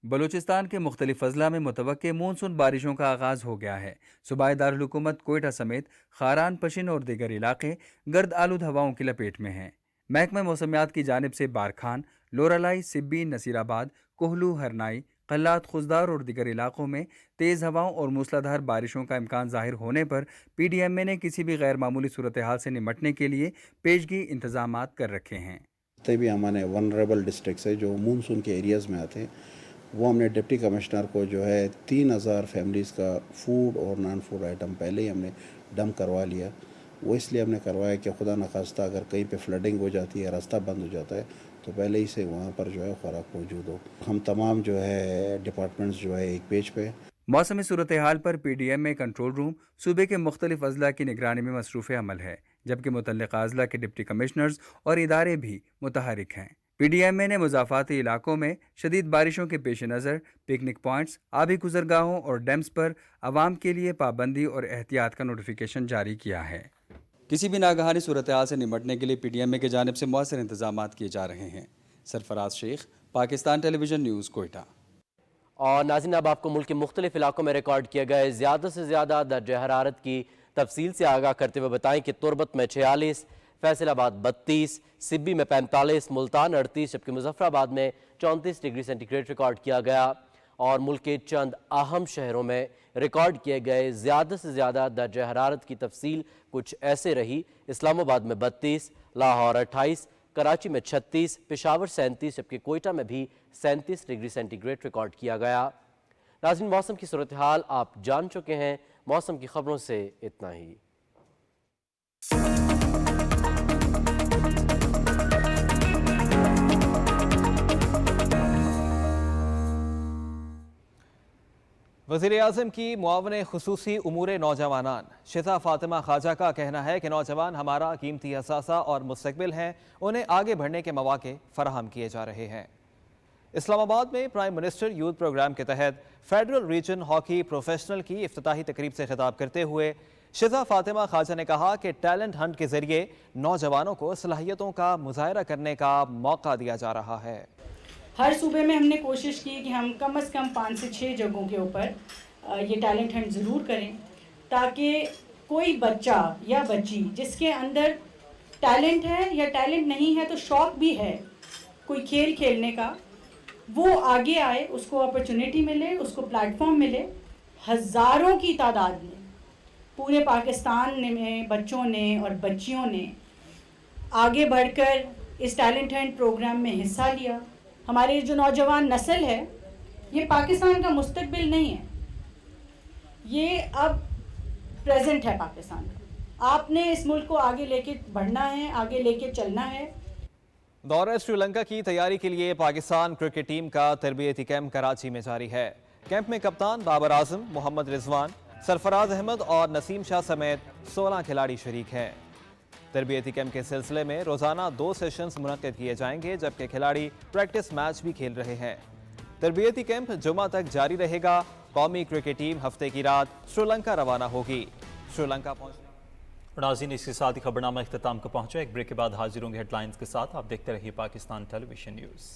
بلوچستان کے مختلف اضلاع میں متوقع مونسون بارشوں کا آغاز ہو گیا ہے۔ صوبائی دارالحکومت کوئٹہ سمیت خاران، پشن اور دیگر علاقے گرد آلود ہواؤں کی لپیٹ میں ہیں۔ محکمہ موسمیات کی جانب سے بارکھان، لورالائی، سبی، نصیر آباد، کوہلو، ہرنائی، قلات، خزدار اور دیگر علاقوں میں تیز ہواؤں اور موسلادھار بارشوں کا امکان ظاہر ہونے پر PDMA نے کسی بھی غیر معمولی صورتحال سے نمٹنے کے لیے پیشگی انتظامات کر رکھے ہیں۔ بھی ہمارے ونریبل ڈسٹرکٹس ہے جو مونسون کے ایریاز میں آتے ہیں، وہ ہم نے ڈپٹی کمشنر کو جو ہے 3000 فیملیز کا فوڈ اور نان فوڈ آئٹم پہلے ہی ہم نے ڈمپ کروا لیا۔ وہ اس لیے ہم نے کروایا کہ خدا نخواستہ اگر کہیں پہ فلڈنگ ہو جاتی ہے، راستہ بند ہو جاتا ہے، تو پہلے ہی سے وہاں پر جو ہے خوراک موجود ہو۔ ہم تمام جو ہے ڈپارٹمنٹس جو ہے ایک پیج پہ۔ موسمی صورتحال پر PDMA کنٹرول روم صوبے کے مختلف اضلاع کی نگرانی میں مصروف عمل ہے، جبکہ متعلقہ اضلاع کے ڈپٹی کمشنرز اور ادارے بھی متحرک ہیں۔ PDMA نے مضافاتی علاقوں میں شدید بارشوں کے پیش نظر پکنک پوائنٹس، آبی گزرگاہوں اور ڈیمز پر عوام کے لیے پابندی اور احتیاط کا نوٹیفیکیشن جاری کیا ہے۔ کسی بھی ناگہانی صورتحال سے نمٹنے کے لیے PDMA کی جانب سے مؤثر انتظامات کیے جا رہے ہیں۔ سرفراز شیخ، پاکستان ٹیلی ویژن نیوز، کوئٹہ۔ اور ناظرین، اب آپ کو ملک کے مختلف علاقوں میں ریکارڈ کیے گئے زیادہ سے زیادہ درجہ حرارت کی تفصیل سے آگاہ کرتے ہوئے بتائیں کہ تربت میں 46، فیصل آباد 32، سبی میں 45، ملتان 38، جبکہ مظفر آباد میں 34 ڈگری سینٹی گریڈ ریکارڈ کیا گیا۔ اور ملک کے چند اہم شہروں میں ریکارڈ کیے گئے زیادہ سے زیادہ درجہ حرارت کی تفصیل کچھ ایسے رہی۔ اسلام آباد میں 32، لاہور 28، کراچی میں 36، پشاور 37، جبکہ کوئٹہ میں بھی 37 ڈگری سینٹی گریڈ ریکارڈ کیا گیا۔ ناظرین، موسم کی صورتحال آپ جان چکے ہیں۔ موسم کی خبروں سے اتنا ہی۔ وزیراعظم کی معاون خصوصی امور نوجوانان شزا فاطمہ خواجہ کا کہنا ہے کہ نوجوان ہمارا قیمتی اثاثہ اور مستقبل ہیں، انہیں آگے بڑھنے کے مواقع فراہم کیے جا رہے ہیں۔ اسلام آباد میں پرائم منسٹر یوتھ پروگرام کے تحت فیڈرل ریجن ہاکی پروفیشنل کی افتتاحی تقریب سے خطاب کرتے ہوئے شزا فاطمہ خواجہ نے کہا کہ ٹیلنٹ ہنٹ کے ذریعے نوجوانوں کو صلاحیتوں کا مظاہرہ کرنے کا موقع دیا جا رہا ہے۔ ہر صوبے میں ہم نے کوشش کی کہ ہم کم از کم 5 سے 6 جگہوں کے اوپر یہ ٹیلنٹ ہنٹ ضرور کریں، تاکہ کوئی بچہ یا بچی جس کے اندر ٹیلنٹ ہے یا ٹیلنٹ نہیں ہے تو شوق بھی ہے کوئی کھیل کھیلنے کا، وہ آگے آئے، اس کو اپرچونٹی ملے، اس کو پلیٹ فارم ملے۔ ہزاروں کی تعداد میں پورے پاکستان میں بچوں نے اور بچیوں نے آگے بڑھ کر اس ٹیلنٹ ہنٹ پروگرام میں حصہ لیا۔ ہماری جو نوجوان نسل ہے یہ پاکستان کا مستقبل نہیں ہے، یہ اب پریزنٹ ہے پاکستان کا۔ آپ نے اس ملک کو آگے لے کے بڑھنا ہے، آگے لے کے چلنا ہے۔ دورہ سری لنکا کی تیاری کے لیے پاکستان کرکٹ ٹیم کا تربیتی کیمپ کراچی میں جاری ہے۔ کیمپ میں کپتان بابر اعظم، محمد رضوان، سرفراز احمد اور نسیم شاہ سمیت 16 کھلاڑی شریک ہیں۔ تربیتی کیمپ کے سلسلے میں روزانہ 2 سیشنز منعقد کیے جائیں گے، جبکہ کھلاڑی پریکٹس میچ بھی کھیل رہے ہیں۔ تربیتی کیمپ جمعہ تک جاری رہے گا۔ قومی کرکٹ ٹیم ہفتے کی رات سری لنکا روانہ ہوگی۔ سری لنکا ناظرین، اس کے ساتھ ہی خبرنامہ اختتام کو پہنچا۔ ایک بریک کے بعد حاضر ہوں گے ہیڈ لائنز کے ساتھ۔ آپ دیکھتے رہیے پاکستان ٹیلی ویژن نیوز۔